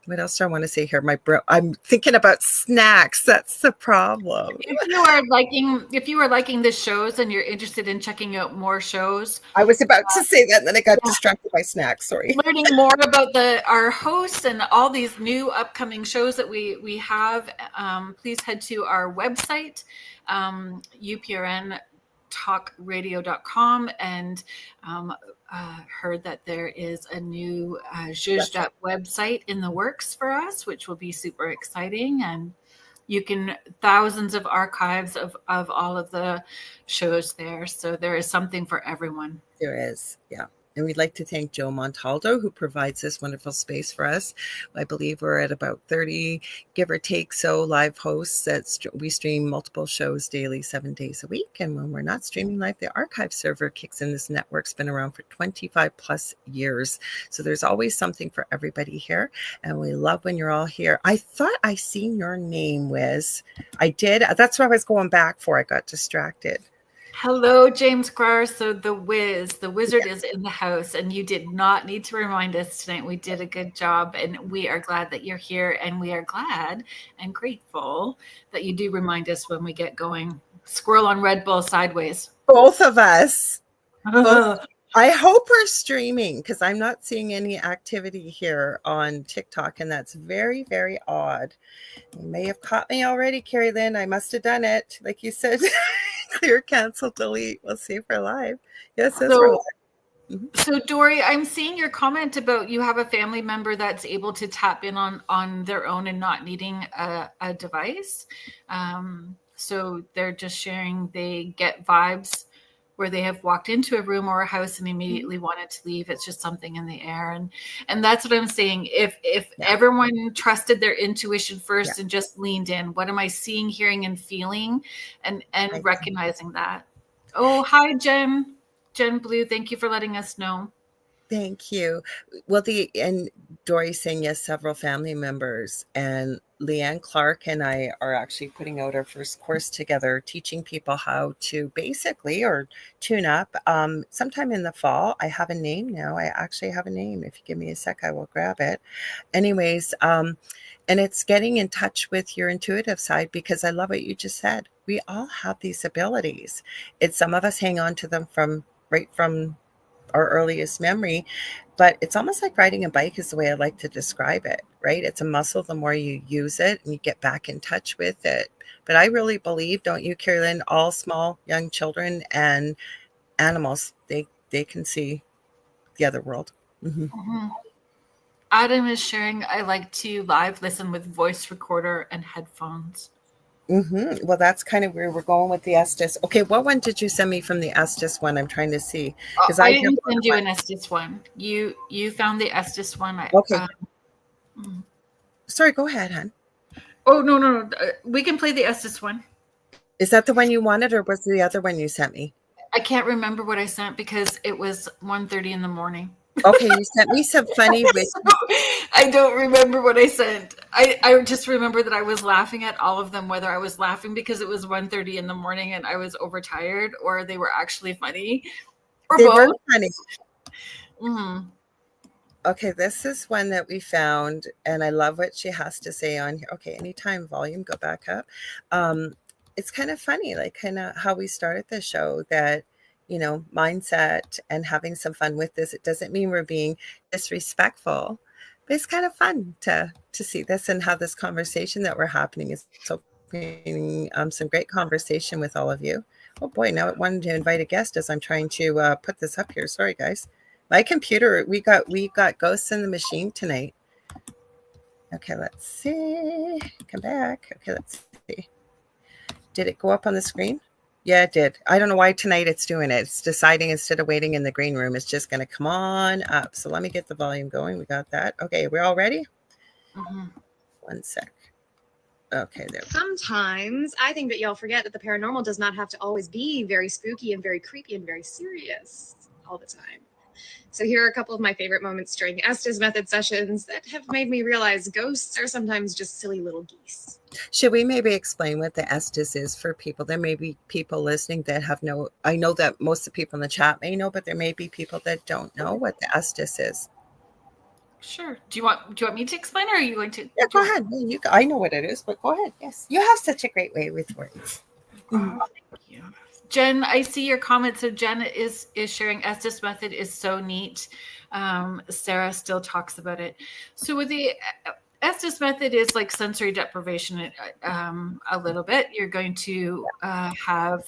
what else do I want to say here? I'm thinking about snacks. That's the problem. If you are liking the shows and you're interested in checking out more shows, I was about to say that, and then I got distracted by snacks. Sorry. Learning more about our hosts and all these new upcoming shows that we have, please head to our website, uprntalkradio.com, and heard that there is a new Zhuzhed Up website in the works for us, which will be super exciting. And you can thousands of archives of all of the shows there. So there is something for everyone. There is, yeah. And we'd like to thank Joe Montaldo, who provides this wonderful space for us. I believe we're at about 30, give or take, so live hosts that we stream multiple shows daily, 7 days a week. And when we're not streaming live, the archive server kicks in. This network's been around for 25 plus years. So there's always something for everybody here. And we love when you're all here. I thought I seen your name, Wiz. I did. That's what I was going back for. I got distracted. Hello, James Carr. So the wizard is in the house, and you did not need to remind us tonight. We did a good job, and we are glad that you're here, and we are glad and grateful that you do remind us when we get going. Squirrel on Red Bull sideways. Both of us. I hope we're streaming, because I'm not seeing any activity here on TikTok, and that's very, very odd. You may have caught me already, Kerrilynn. I must have done it. Like you said, clear, cancel, delete. We'll see if we're live. Yes, we're live. Mm-hmm. So, Dory, I'm seeing your comment about you have a family member that's able to tap in on their own and not needing a device. So they're just sharing, they get vibes where they have walked into a room or a house and immediately wanted to leave. It's just something in the air. And that's what I'm saying. If everyone trusted their intuition first and just leaned in, what am I seeing, hearing, and feeling, and recognizing that? Oh, hi, Jen Blue. Thank you for letting us know. Thank you. Well, and Dory saying yes, several family members, and Leanne Clark and I are actually putting out our first course together, teaching people how to basically or tune up. Sometime in the fall, I have a name now. I actually have a name. If you give me a sec, I will grab it. Anyways, and it's getting in touch with your intuitive side, because I love what you just said. We all have these abilities. Some of us hang on to them from our earliest memory, but it's almost like riding a bike is the way I like to describe it, right? It's a muscle. The more you use it and you get back in touch with it. But I really believe, don't you, Kerrilynn, all small young children and animals, they can see the other world. Adam is sharing, I like to live listen with voice recorder and headphones. Well, that's kind of where we're going with the Estes. Okay, what one did you send me from the Estes one? I'm trying to see, because I didn't send you an Estes one. You found the Estes one. Okay. Sorry, go ahead, hon. Oh no. We can play the Estes one. Is that the one you wanted, or was the other one you sent me? I can't remember what I sent because it was 1:30 in the morning. Okay, you sent me some funny. I don't remember what I sent. I just remember that I was laughing at all of them, whether I was laughing because it was 1:30 in the morning and I was overtired, or they were actually funny, or they both. Were funny. Mm-hmm. Okay, this is one that we found, and I love what she has to say on here. Okay, anytime volume, go back up. It's kind of funny, like kind of how we started the show, that mindset and having some fun with this. It doesn't mean we're being disrespectful, but it's kind of fun to see this and how this conversation that we're happening is opening some great conversation with all of you. Oh boy, now I wanted to invite a guest as I'm trying to put this up here. Sorry, guys. My computer, we got ghosts in the machine tonight. Okay, let's see. Come back. Okay, let's see. Did it go up on the screen? Yeah, it did. I don't know why tonight it's doing it. It's deciding instead of waiting in the green room, it's just going to come on up. So let me get the volume going. We got that. Okay, we're all ready? One sec. Okay, there. Sometimes I think that y'all forget that the paranormal does not have to always be very spooky and very creepy and very serious all the time. So here are a couple of my favorite moments during Estes method sessions that have made me realize ghosts are sometimes just silly little geese. Should we maybe explain what the Estes is for people? There may be people listening that have I know that most of the people in the chat may know, but there may be people that don't know what the Estes is. Sure. Do you want me to explain, or are you going to? Yeah, go ahead. I know what it is, but go ahead. Yes. You have such a great way with words. Oh, thank you. Jen, I see your comment. So Jen is sharing Estes method is so neat. Sarah still talks about it. So with the Estes method is like sensory deprivation a little bit. You're going to have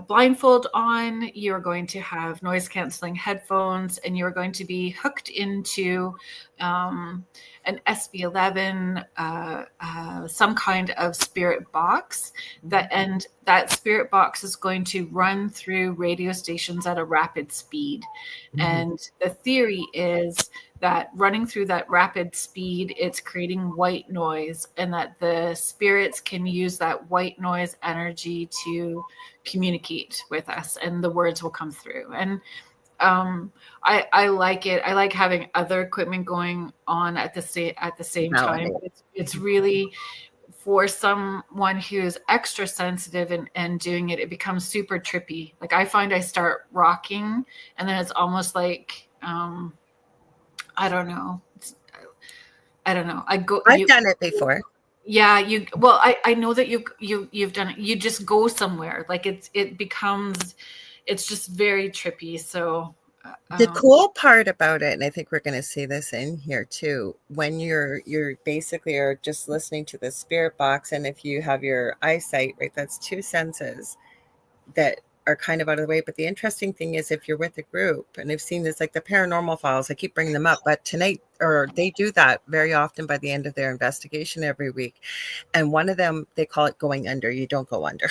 blindfold on. You're going to have noise canceling headphones, and you're going to be hooked into an SB11, some kind of spirit box. That spirit box is going to run through radio stations at a rapid speed. And the theory is that running through that rapid speed, it's creating white noise, and that the spirits can use that white noise energy to communicate with us, and the words will come through. And I like it. I like having other equipment going on at the same time. It's really, for someone who's extra sensitive and doing it, it becomes super trippy. Like I find I start rocking, and then it's almost like I don't know. I've done it before. Yeah, I know that you've done it. You just go somewhere. Like it's just very trippy. So the cool part about it, and I think we're going to see this in here too, when you're basically are just listening to the spirit box, and if you have your eyesight, right, that's two senses that are kind of out of the way. But the interesting thing is, if you're with a group, and I've seen this, like the paranormal files, I keep bringing them up, but tonight, or they do that very often by the end of their investigation every week. And one of them, they call it going under. You don't go under,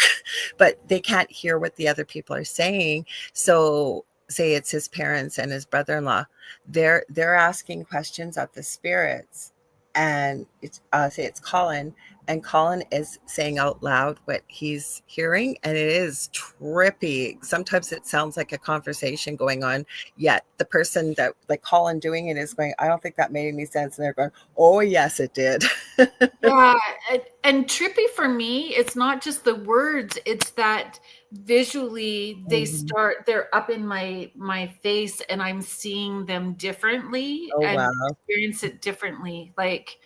but they can't hear what the other people are saying. So say it's his parents and his brother-in-law, they're asking questions of the spirits, and it's say it's Colin, and Colin is saying out loud what he's hearing, and it is trippy. Sometimes it sounds like a conversation going on, yet the person that, like Colin doing it, is going, I don't think that made any sense, and they're going, oh yes it did. Yeah, and trippy for me, it's not just the words, it's that visually they're up in my face, and I'm seeing them differently and experience it differently. Like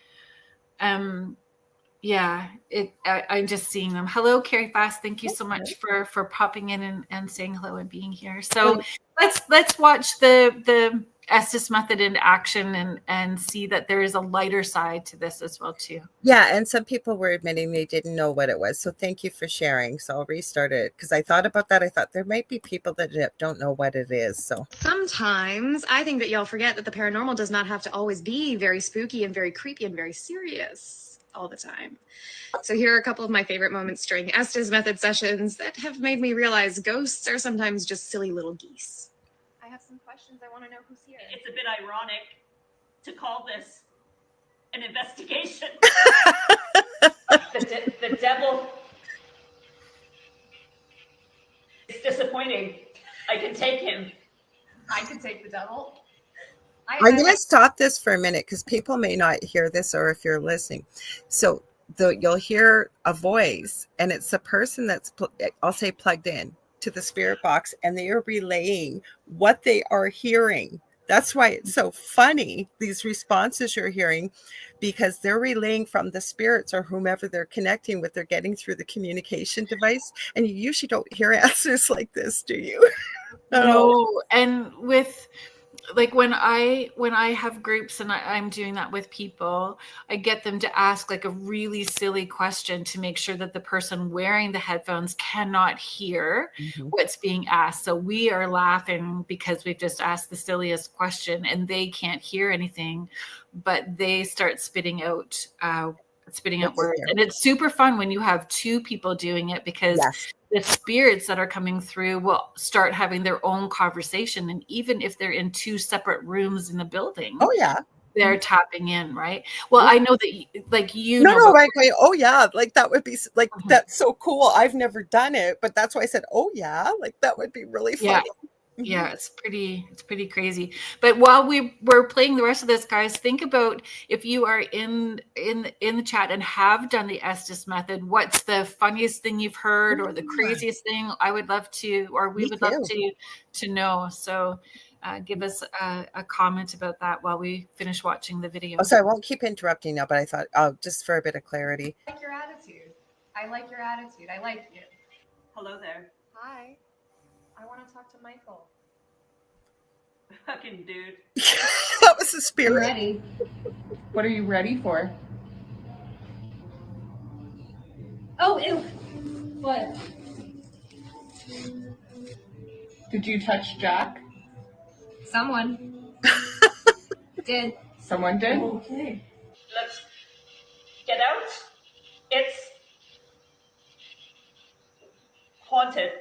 yeah, I'm just seeing them. Hello, Carrie Fast. Thank you so much for popping in and saying hello and being here. So let's watch the Estes method in action and see that there is a lighter side to this as well too. Yeah, and some people were admitting they didn't know what it was. So thank you for sharing. So I'll restart it because I thought about that. I thought there might be people that don't know what it is. So sometimes I think that y'all forget that the paranormal does not have to always be very spooky and very creepy and very serious all the time. So here are a couple of my favorite moments during Estes method sessions that have made me realize ghosts are sometimes just silly little geese. I have some questions. I want to know who's here. It's a bit ironic to call this an investigation. the devil. It's disappointing. I can take him. I can take the devil. I'm going to stop this for a minute because people may not hear this, or if you're listening. So you'll hear a voice, and it's the person that's, I'll say, plugged in to the spirit box, and they are relaying what they are hearing. That's why it's so funny, these responses you're hearing, because they're relaying from the spirits or whomever they're connecting with. They're getting through the communication device, and you usually don't hear answers like this, do you? No, and with like when I have groups and I'm doing that with people, I get them to ask like a really silly question to make sure that the person wearing the headphones cannot hear what's being asked. So we are laughing because we've just asked the silliest question and they can't hear anything, but they start spitting out words. And it's super fun when you have two people doing it, because the spirits that are coming through will start having their own conversation. And even if they're in two separate rooms in the building, they're tapping in, right? Well, I know that like right, going, oh yeah, like that would be like that's so cool. I've never done it, but that's why I said, oh yeah, like that would be really funny. Yeah, it's pretty crazy. But while we're playing the rest of this, guys, think about if you are in the chat and have done the Estes method, what's the funniest thing you've heard or the craziest thing? I would love to, or we would love to know. So give us a comment about that while we finish watching the video. Oh, so I won't keep interrupting now, but I thought, just for a bit of clarity. I like your attitude. I like your attitude. I like you. Hello there. Hi. I want to talk to Michael. Fucking dude. That was the spirit. Ready. What are you ready for? Oh, ew. What? Did you touch Jack? Someone did. Someone did? Okay. Let's get out. It's haunted.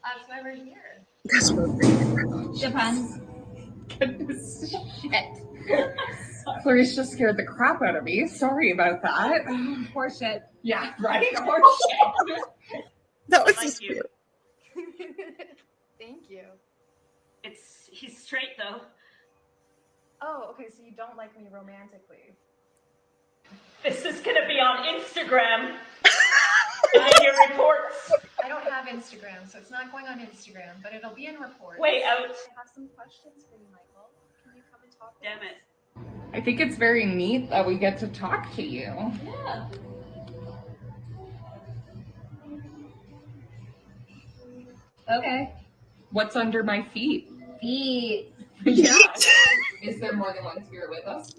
That's why we're here. That's what we're here. Depends. Goodness, shit. Clarice just scared the crap out of me. Sorry about that. Poor shit. Yeah, right? Poor shit. That was Thank the spirit. Thank you. He's straight though. Oh, okay, so you don't like me romantically. This is gonna be on Instagram. I hear reports. I don't have Instagram, so it's not going on Instagram, but it'll be in reports. Way out. I have some questions for you, Michael. Can you come and talk with Damn us? it. I think it's very neat that we get to talk to you. Yeah. Okay. What's under my feet? Feet. Yeah. Is there more than one spirit with us?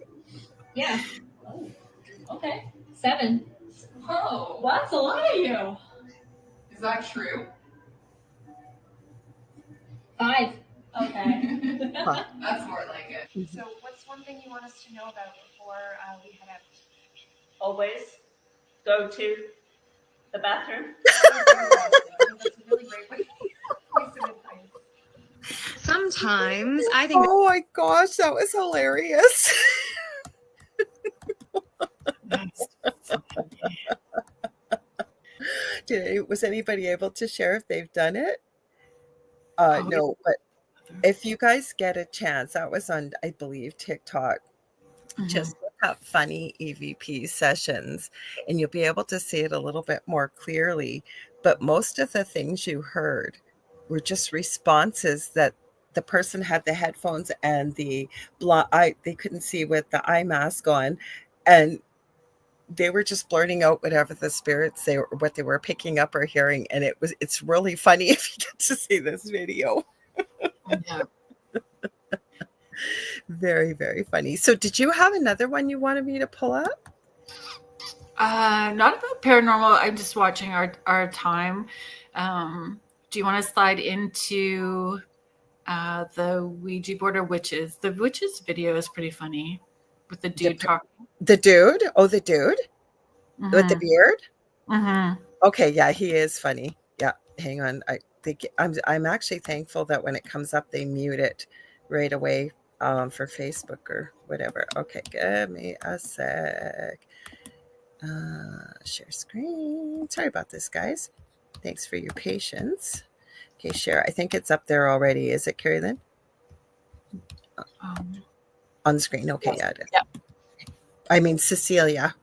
Yeah. Oh. Okay. 7. Oh. Well, that's a lot of you. Is that true? 5. Okay. That's more like it. So, what's one thing you want us to know about before we head out? Always go to the bathroom. That's a really great piece of advice. Sometimes I think. Oh my gosh, that was hilarious. Was anybody able to share if they've done it? No, but if you guys get a chance, that was on, I believe, TikTok. Just look up funny EVP sessions and you'll be able to see it a little bit more clearly. But most of the things you heard were just responses that the person had the headphones and they couldn't see with the eye mask on, and they were just blurting out whatever the spirits what they were picking up or hearing, and it's really funny if you get to see this video. Yeah. Very, very funny. So did you have another one you wanted me to pull up? Not about paranormal. I'm just watching our time. Do you want to slide into the Ouija board or witches? The witches video is pretty funny with the dude talking. The dude? Oh, the dude? With the beard? Okay, yeah, he is funny. Yeah, hang on. I'm actually thankful that when it comes up, they mute it right away for Facebook or whatever. Okay, give me a sec. Share screen. Sorry about this, guys. Thanks for your patience. Okay, share. I think it's up there already. Is it, Kerrilynn? On the screen. Okay, yeah, it is. Yeah. I mean, Cecilia.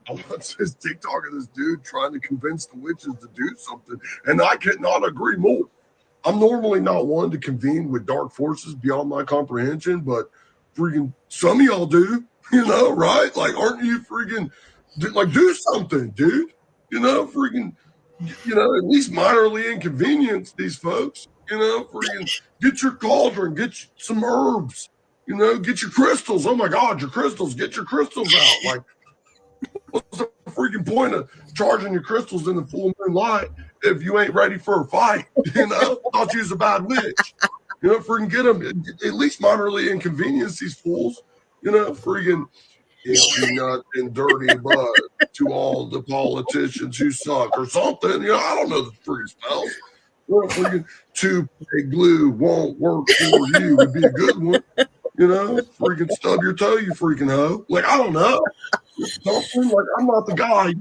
I watched this TikTok of this dude trying to convince the witches to do something, and I could not agree more. I'm normally not one to convene with dark forces beyond my comprehension, but freaking some of y'all do, right? Like, aren't you freaking, do something, dude? Freaking, at least minorly inconvenience these folks, freaking get your cauldron, get some herbs, get your crystals. Oh my God, your crystals, get your crystals out. Like, what's the freaking point of charging your crystals in the full moon light if you ain't ready for a fight? Thought you was a bad witch. Freaking get them, at least moderately inconvenience these fools. Freaking nut and dirty butt to all the politicians who suck or something. I don't know the freaking spells. Freaking two-peg glue won't work for you would be a good one. Freaking stub your toe, you freaking hoe. Like, I don't know. Something like, I'm not the guy.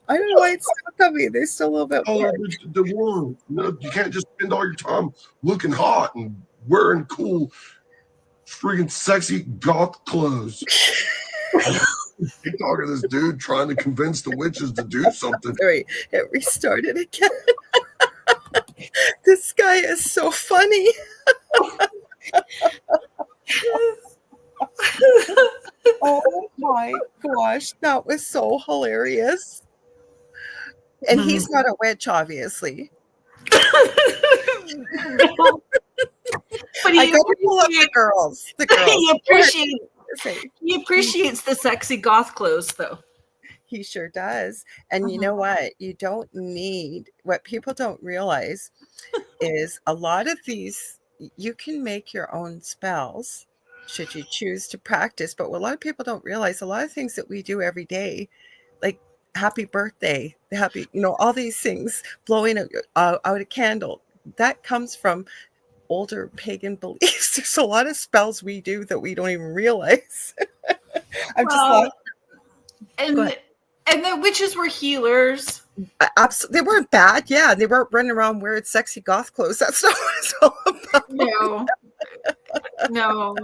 I don't know why it's still coming. There's still a little bit more. The world. You can't just spend all your time looking hot and wearing cool, freaking sexy goth clothes. TikTok of this dude trying to convince the witches to do something. Sorry, it restarted again. This guy is so funny. Oh my gosh, that was so hilarious. And he's not a witch, obviously. But I got to pull up the girls. He appreciates the sexy goth clothes, though. He sure does. And you know what? You don't need, what people don't realize is a lot of these, you can make your own spells should you choose to practice. But what a lot of people don't realize, a lot of things that we do every day, like happy birthday, all these things, blowing out a candle, that comes from older pagan beliefs. There's a lot of spells we do that we don't even realize. I'm just laughing. And the witches were healers. Absolutely, they weren't bad. Yeah, they weren't running around wearing sexy goth clothes. That's not what it's all about. No.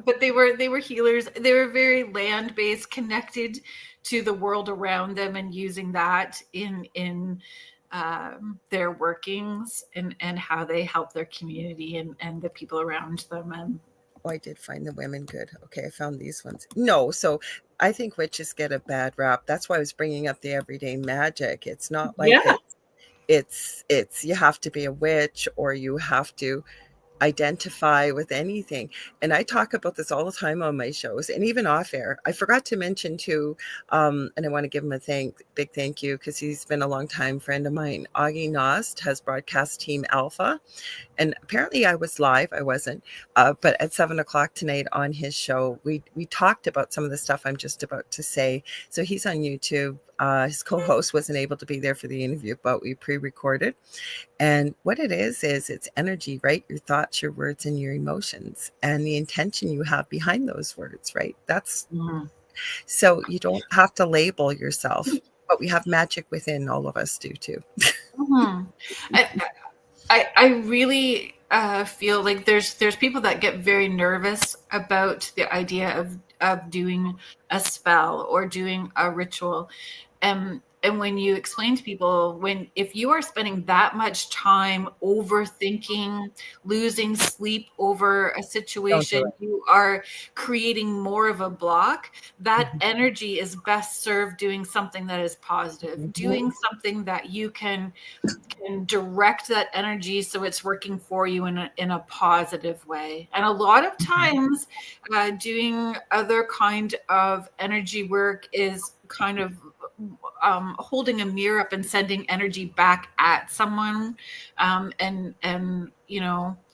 But they were healers. They were very land-based, connected to the world around them, and using that in their workings and how they help their community and the people around them. And I did find the women good. Okay, I found these ones. No, so I think witches get a bad rap. That's why I was bringing up the everyday magic. It's not like it's you have to be a witch or you have to identify with anything. And I talk about this all the time on my shows and even off air. I forgot to mention too, and I want to give him a big thank you, because he's been a long time friend of mine. Augie Nost has broadcast Team Alpha. And apparently I was live. I wasn't. But at 7:00 tonight on his show, we talked about some of the stuff I'm just about to say. So he's on YouTube. His co-host wasn't able to be there for the interview, but we pre-recorded. And what it is it's energy, right? Your thoughts, your words, and your emotions, and the intention you have behind those words, right? That's so you don't have to label yourself, but we have magic within. All of us do too. I really feel like there's people that get very nervous about the idea of doing a spell or doing a ritual. And when you explain to people, if you are spending that much time overthinking, losing sleep over a situation, you are creating more of a block. That energy is best served doing something that is positive, doing something that you can direct that energy so it's working for you in a positive way. And a lot of times doing other kind of energy work is kind of holding a mirror up and sending energy back at someone, and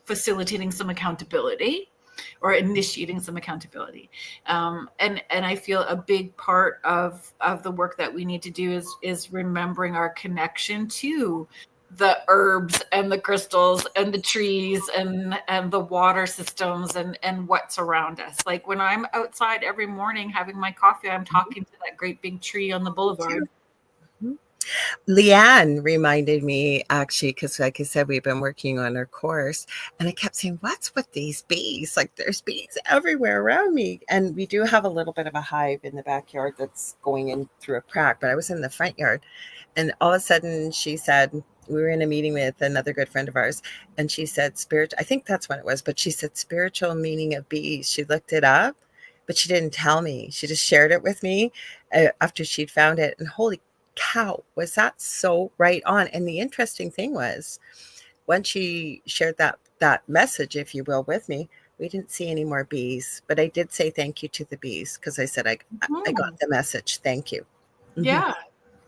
facilitating some accountability or initiating some accountability. And I feel a big part of the work that we need to do is remembering our connection to the herbs and the crystals and the trees and the water systems and what's around us. Like when I'm outside every morning having my coffee, I'm talking to that great big tree on the boulevard. Leanne reminded me, actually, because like I said, we've been working on our course, and I kept saying, what's with these bees? Like there's bees everywhere around me. And we do have a little bit of a hive in the backyard that's going in through a crack, but I was in the front yard, and all of a sudden she said, we were in a meeting with another good friend of ours, and she said, I think that's when it was, but she said spiritual meaning of bees. She looked it up, but she didn't tell me. She just shared it with me after she'd found it. And holy cow, was that so right on. And the interesting thing was, when she shared that message, if you will, with me, we didn't see any more bees, but I did say thank you to the bees, because I said I got the message. Thank you. Yeah.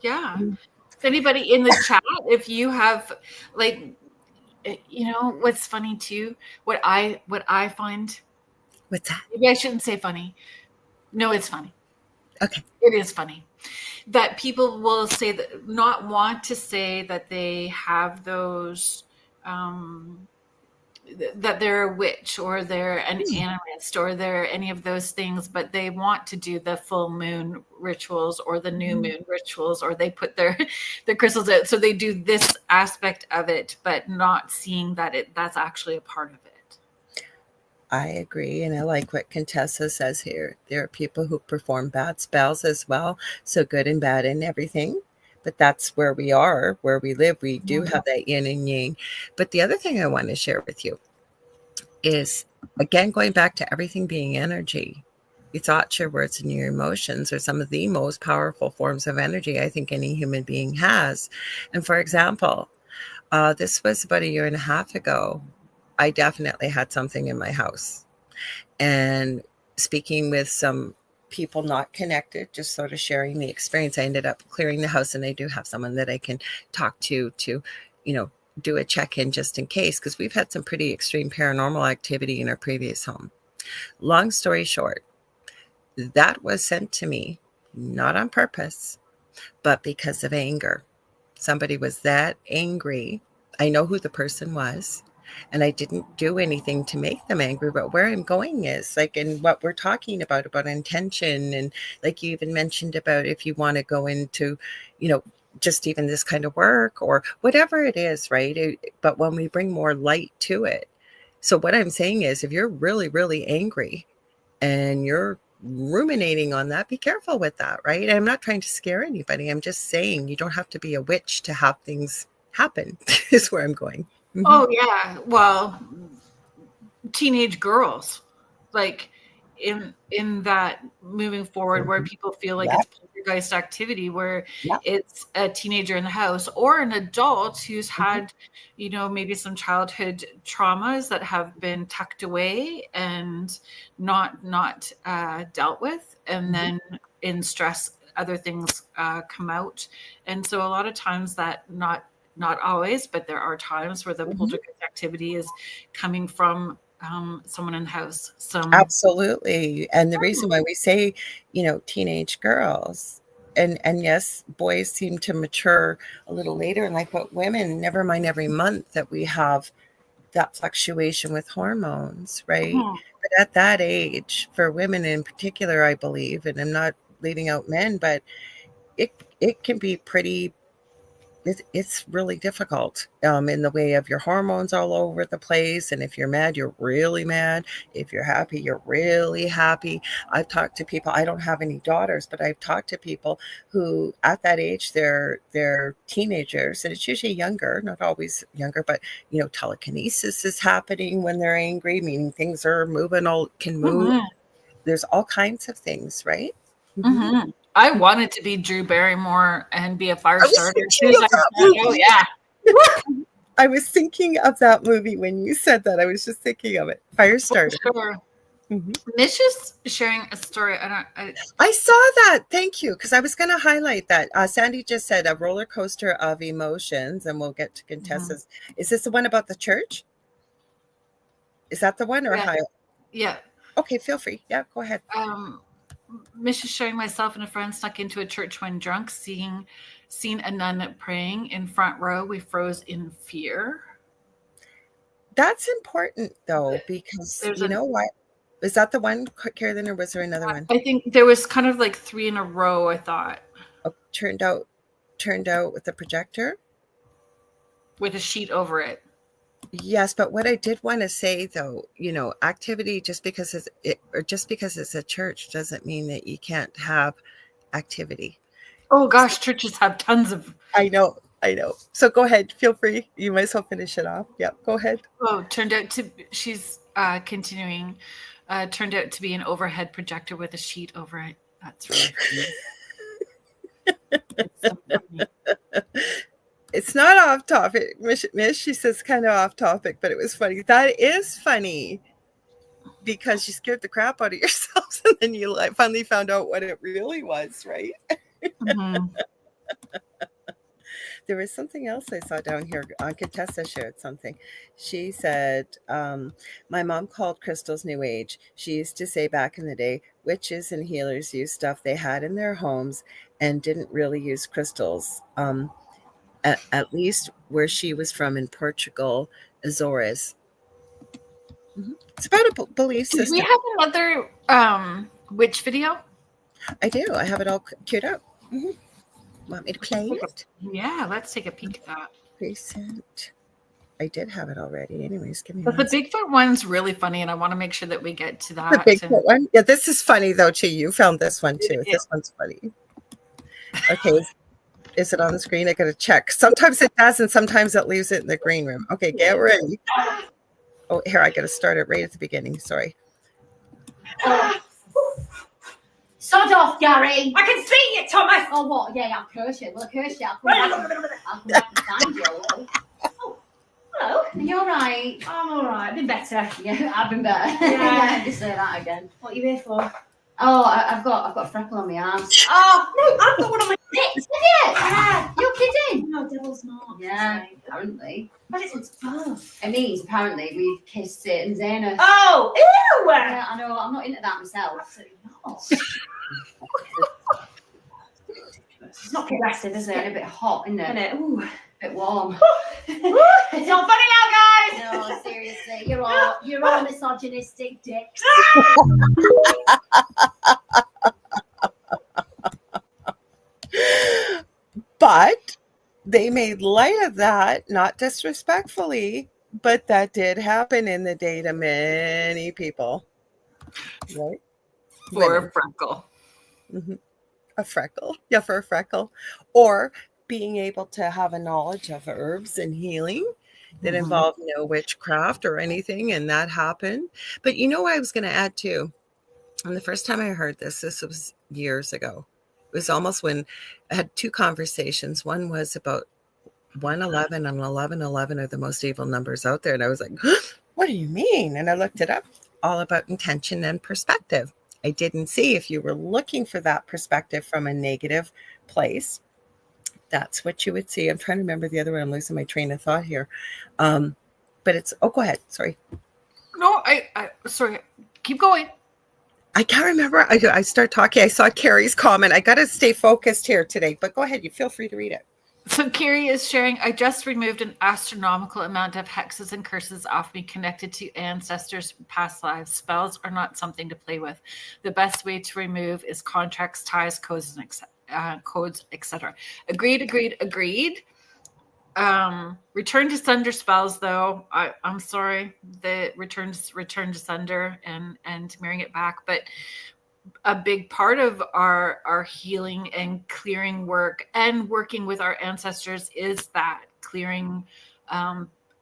If anybody in the chat, if you have, like, what's funny too, what I find, what's that? Maybe I shouldn't say funny. No, it's funny. Okay. It is funny that people will say that, not want to say that they have those, that they're a witch or they're an animist or they're any of those things, but they want to do the full moon rituals or the new moon rituals, or they put their crystals out. So they do this aspect of it, but not seeing that that's actually a part of it. I agree. And I like what Contessa says here. There are people who perform bad spells as well. So good and bad and everything. But that's where we are, where we live. We do have that yin and yang. But the other thing I want to share with you is, again, going back to everything being energy. Your thoughts, your words, and your emotions are some of the most powerful forms of energy I think any human being has. And for example, this was about 1.5 years ago. I definitely had something in my house. And speaking with some people not connected, just sort of sharing the experience, I ended up clearing the house, and I do have someone that I can talk to do a check-in just in case, because we've had some pretty extreme paranormal activity in our previous home. Long story short, that was sent to me not on purpose, but because of anger. Somebody was that angry. I know who the person was, and I didn't do anything to make them angry. But where I'm going is, like, in what we're talking about intention, and like you even mentioned about if you want to go into, just even this kind of work or whatever it is, right? But when we bring more light to it. So what I'm saying is, if you're really, really angry and you're ruminating on that, be careful with that, right? I'm not trying to scare anybody. I'm just saying you don't have to be a witch to have things happen is where I'm going. Oh yeah. Well, teenage girls, like in that moving forward where people feel like it's poltergeist activity, where it's a teenager in the house or an adult who's had, you know, maybe some childhood traumas that have been tucked away and not dealt with, and then in stress other things come out. And so a lot of times that, not always, but there are times where the poltergeist activity is coming from someone in the house. Absolutely. And the reason why we say, you know, teenage girls, and yes, boys seem to mature a little later in life, but women, never mind every month that we have that fluctuation with hormones, right? But at that age, for women in particular, I believe, and I'm not leaving out men, but it can be pretty, it's really difficult in the way of your hormones all over the place. And if you're mad, you're really mad. If you're happy, you're really happy. I've talked to people, I don't have any daughters, but I've talked to people who at that age, they're teenagers, and it's usually younger, not always younger, but, you know, telekinesis is happening when they're angry, meaning things are moving, can move. There's all kinds of things, right? I wanted to be Drew Barrymore and be a fire starter. I was thinking of that movie when you said that. I was just thinking of it. Fire starter. Sure. Mish is sharing a story. I saw that. Thank you. Because I was going to highlight that. Sandy just said a roller coaster of emotions, and we'll get to Contessa's. Is this the one about the church? Is that the one, or how? Yeah. Okay, feel free. Yeah, go ahead. Mish is showing myself and a friend snuck into a church when drunk, seen a nun praying in front row. We froze in fear. That's important, though, because you know what? Is that the one, Kerrilynn, or was there another one? I think there was kind of like 3 in a row, I thought. Oh, turned out with the projector? With a sheet over it. Yes, but what I did want to say, though, you know, activity, just because it's a church doesn't mean that you can't have activity. Oh gosh, churches have tons of. I know. So go ahead, feel free. You might as well finish it off. Yeah, go ahead. Oh, she's continuing. Turned out to be an overhead projector with a sheet over it. That's really funny. It's so funny. It's not off topic, Mish. She says kind of off topic, but it was funny. That is funny because you scared the crap out of yourselves, and then you finally found out what it really was, right? There was something else I saw down here. Contessa shared something. She said, my mom called crystals New Age. She used to say back in the day, witches and healers used stuff they had in their homes and didn't really use crystals. At least where she was from in Portugal, Azores. It's about a belief system. Do we have another witch video? I do. I have it all queued up. Want me to play it? Yeah, let's take a peek at that. Recent. I did have it already. Anyways, give me. But the Bigfoot one's really funny, and I want to make sure that we get to that. The Bigfoot one? Yeah, this is funny though too. You found this one too. Yeah. This one's funny. Okay. Is it on the screen? I got to check. Sometimes it does, and sometimes it leaves it in the green room. Okay, get ready. Oh, here, I got to start it right at the beginning. Sorry. Sod off, Gary. I can see you, Thomas. Oh, what? Yeah, I'll curse you. Well, I'll curse you. I'll come back and find you. Oh, hello. Are you all right? I'm all right. I've been better. Yeah, I've been better. Yeah. Just say that again. What are you here for? Oh, I've got a freckle on my arm. Oh, no, I've got one on my Is it? Yeah. You're kidding? No, devil's not. Yeah, apparently. But it's both. It means apparently we've kissed Satan's anus. Oh, ew! Yeah, I know. I'm not into that myself. Absolutely not. It's not progressive, is It's getting a it? bit hot, isn't it? Isn't it? Ooh. A bit warm. It's not funny now, guys. No, seriously, you're all misogynistic dicks. But they made light of that, not disrespectfully, but that did happen in the day to many people. Right? For a freckle. A freckle. Yeah, for a freckle. Or being able to have a knowledge of herbs and healing that involve no witchcraft or anything, and that happened. But you know what I was going to add too? And the first time I heard this was years ago. It was almost when I had two conversations. One was about 111 and 1111 are the most evil numbers out there. And I was like, what do you mean? And I looked it up, all about intention and perspective. I didn't see if you were looking for that perspective from a negative place. That's what you would see. I'm trying to remember the other one. I'm losing my train of thought here. But it's, go ahead. Sorry. No, I sorry. Keep going. I can't remember. I start talking. I saw Carrie's comment. I got to stay focused here today, but go ahead. You feel free to read it. So Carrie is sharing, I just removed an astronomical amount of hexes and curses off me connected to ancestors' past lives. Spells are not something to play with. The best way to remove is contracts, ties, codes, etc. Agreed. Return to sender spells, though. I'm sorry. The return to sender and mirroring it back. But a big part of our healing and clearing work and working with our ancestors is that clearing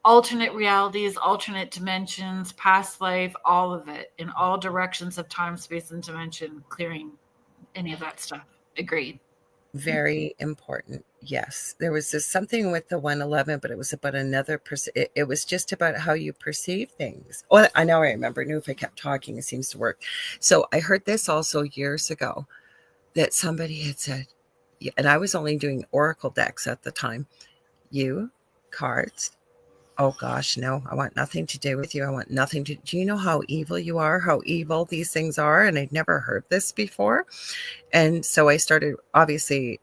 alternate realities, alternate dimensions, past life, all of it in all directions of time, space, and dimension, clearing any of that stuff. Agreed. Very important. Yes. There was something with the 111, but it was about another person. It was just about how you perceive things. Oh, I know. I remember. I knew if I kept talking, it seems to work. So I heard this also years ago that somebody had said, and I was only doing oracle decks at the time. You, cards. Oh gosh, no, I want nothing to do with you. I want nothing to, do you know how evil you are, how evil these things are? And I'd never heard this before. And so I started, obviously,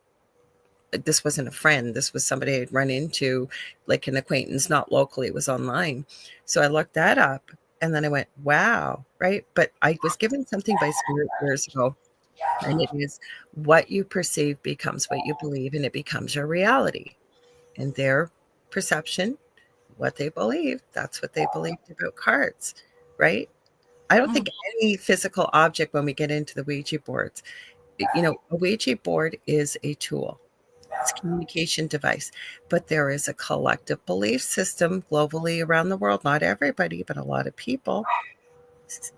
this wasn't a friend. This was somebody I'd run into, like an acquaintance, not locally, it was online. So I looked that up and then I went, wow, right? But I was given something by Spirit years ago. And it is what you perceive becomes what you believe, and it becomes your reality. And their perception, what they believe, that's what they believed about cards, right? I don't think any physical object, when we get into the Ouija boards, a Ouija board is a tool. It's a communication device, but there is a collective belief system globally around the world. Not everybody, but a lot of people,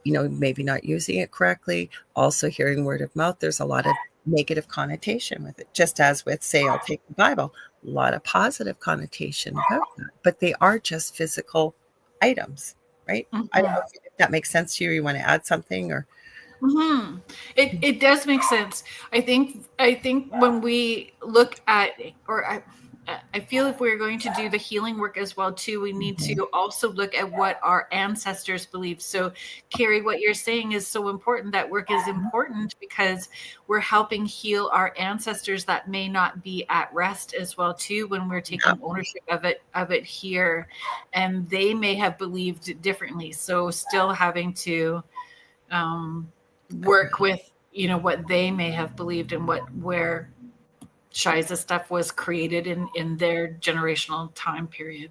maybe not using it correctly. Also hearing word of mouth, there's a lot of negative connotation with it, just as with, say, I'll take the Bible, a lot of positive connotation about that, but they are just physical items, right? I don't know if that makes sense to you. You want to add something or? It does make sense. I think when we look at, or I feel if we're going to do the healing work as well too, we need to also look at what our ancestors believe. So Kerry, what you're saying is so important. That work is important because we're helping heal our ancestors that may not be at rest as well too, when we're taking ownership of it here, and they may have believed differently. So still having to work with what they may have believed and where Shiza stuff was created in their generational time period.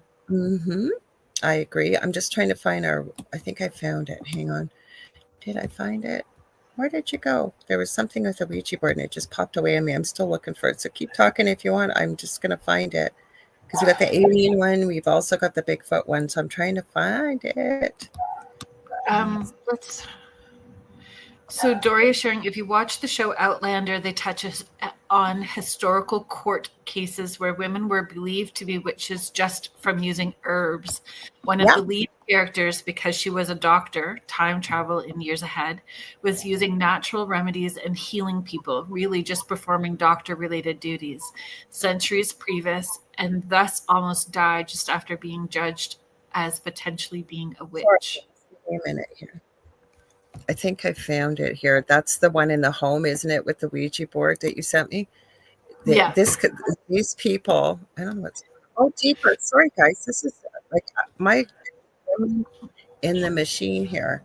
I agree. I'm just trying to find I think I found it. Hang on. Did I find it? Where did you go? There was something with the Ouija board and it just popped away on me. I'm still looking for it. So keep talking if you want. I'm just going to find it. Because we got the alien one. We've also got the Bigfoot one. So I'm trying to find it. So Dory is sharing, if you watch the show Outlander, they touch on historical court cases where women were believed to be witches just from using herbs. One of the lead characters, because she was a doctor, time travel in years ahead, was using natural remedies and healing people, really just performing doctor-related duties. Centuries previous, and thus almost died just after being judged as potentially being a witch. Wait a minute here. I think I found it here. That's the one in the home, isn't it, with the Ouija board that you sent me? These people, I don't know what's. Oh, deeper. Sorry, guys. This is like my in the machine here.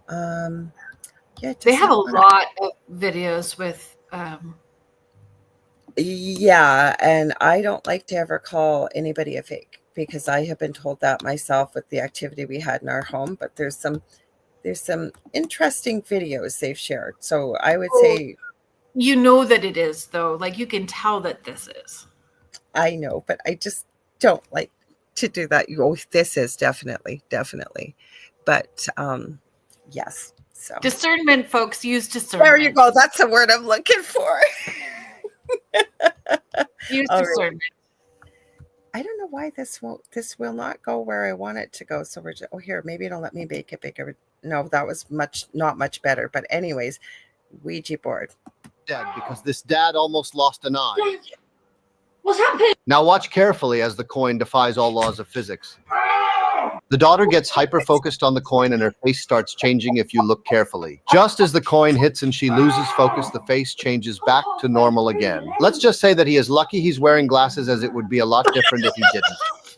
They have a lot of videos with. Yeah, and I don't like to ever call anybody a fake because I have been told that myself with the activity we had in our home. But there's some interesting videos they've shared. So I would say, that it is, though. Like, you can tell that this is. I know, but I just don't like to do that. This is definitely. But yes, So discernment, folks, use discernment. there you go. That's the word I'm looking for. Use All right. discernment. I don't know why this will not go where I want it to go. So we're just, here, maybe it'll let me make it bigger. No, that was not much better. But anyways, Ouija board. Dead because this dad almost lost an eye. What's happened? Now watch carefully as the coin defies all laws of physics. The daughter gets hyper-focused on the coin and her face starts changing if you look carefully. Just as the coin hits and she loses focus, the face changes back to normal again. Let's just say that he is lucky he's wearing glasses, as it would be a lot different if he didn't.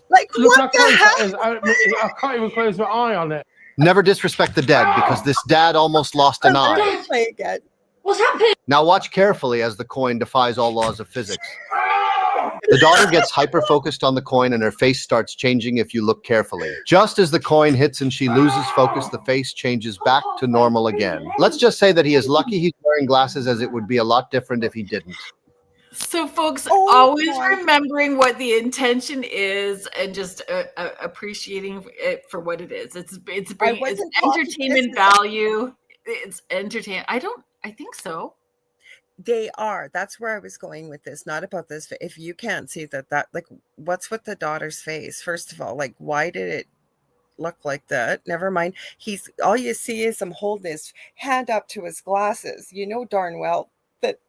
Like, Look what how the close heck? that is. I can't even close my eye on it. Never disrespect the dead because this dad almost lost an eye. Play again. What's happened? Now watch carefully as the coin defies all laws of physics. The daughter gets hyper-focused on the coin and her face starts changing if you look carefully. Just as the coin hits and she loses focus, the face changes back to normal again. Let's just say that he is lucky he's wearing glasses, as it would be a lot different if he didn't. So, folks, always remembering what the intention is and just appreciating it for what it is. It's entertainment value. It's entertainment. I think so. They are. That's where I was going with this. Not about this. If you can't see that, like, what's with the daughter's face? First of all, like, why did it look like that? Never mind. All you see is him holding his hand up to his glasses. You know darn well that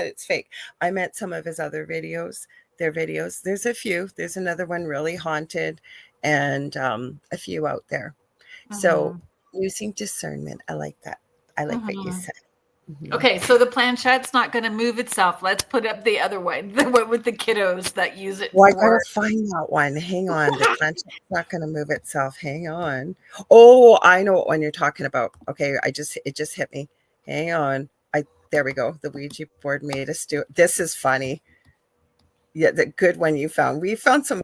it's fake. I meant some of his other videos. Their videos. There's a few. There's another one really haunted, and a few out there. So using discernment. I like that. I like what you said. Okay, so the planchette's not going to move itself. Let's put up the other one, the one with the kiddos that use it. Well, I gotta find that one. Hang on. The planchette's not going to move itself. Hang on. Oh, I know what one you're talking about. Okay, it just hit me. Hang on. There we go. The Ouija board made us do it. This is funny. Yeah, the good one you found. We found some.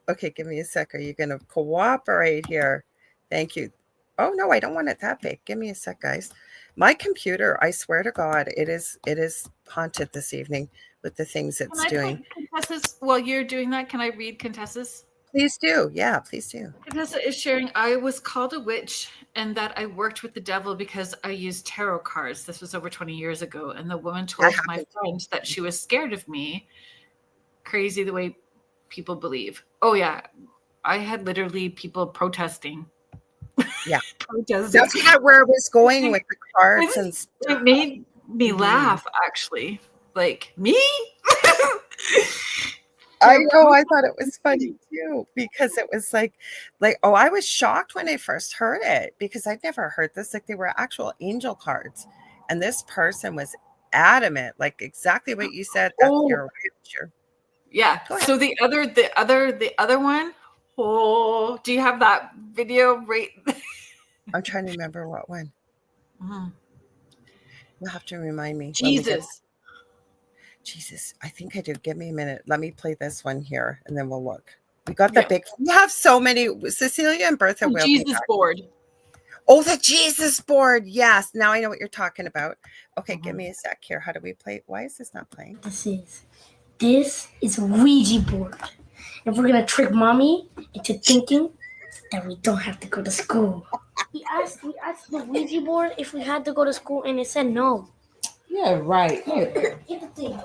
Okay, give me a sec. Are you going to cooperate here? Thank you. Oh, no, I don't want it that big. Give me a sec, guys. My computer, I swear to God, it is haunted this evening with the things it's doing. Contessa's, while you're doing that, can I read Contessa's? Please do. Yeah, please do. Contessa is sharing, I was called a witch and that I worked with the devil because I used tarot cards. This was over 20 years ago. And the woman told my friend that she was scared of me. Crazy the way people believe. Oh, yeah. I had literally people protesting. Yeah, that's kind of where I was going with the cards and stuff. It made me laugh, actually. Like, me? I know. I thought it was funny too, because it was like, oh, I was shocked when I first heard it, because I'd never heard this. Like, they were actual angel cards, and this person was adamant, like exactly what you said. That's your witch. Yeah. So the other one. Oh, do you have that video right? I'm trying to remember what one. You'll have to remind me. Jesus. I think I do. Give me a minute. Let me play this one here, and then we'll look. We got the big. We have so many. Cecilia and Bertha will be Jesus board. Oh, the Jesus board. Yes. Now I know what you're talking about. Okay, give me a sec here. How do we play? Why is this not playing? This is a Ouija board. And we're going to trick mommy into thinking that we don't have to go to school. We asked the Ouija board if we had to go to school, and it said no. Yeah, right. Get the thing.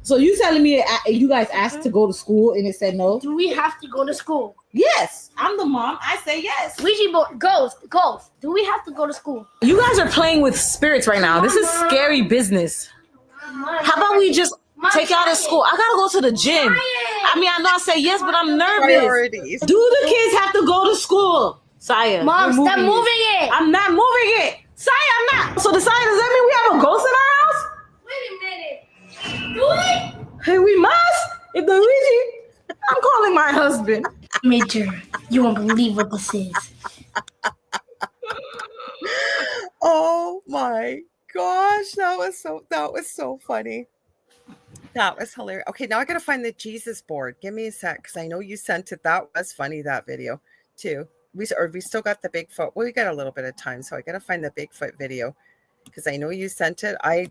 So you telling me you guys asked to go to school and it said no? Do we have to go to school? Yes. I'm the mom. I say yes. Ouija board, ghost. Do we have to go to school? You guys are playing with spirits right now. This is scary business. How about we just take you out of school? I gotta go to the gym. I mean, I know I say yes, but I'm nervous. Priorities. Do the kids have to go to school? Saya, Mom, stop moving it. I'm not moving it. Saya, I'm not. So the Saya, does that mean we have a ghost in our house? Wait a minute. Do we? Hey, we must. If the Ouija, I'm calling my husband. Major, you won't believe what this is. Oh my gosh, that was so funny. That was hilarious. Okay, now I gotta find the Jesus board. Give me a sec, because I know you sent it. That was funny, that video too. We still got the Bigfoot. Well, we got a little bit of time, so I gotta find the Bigfoot video, because I know you sent it. I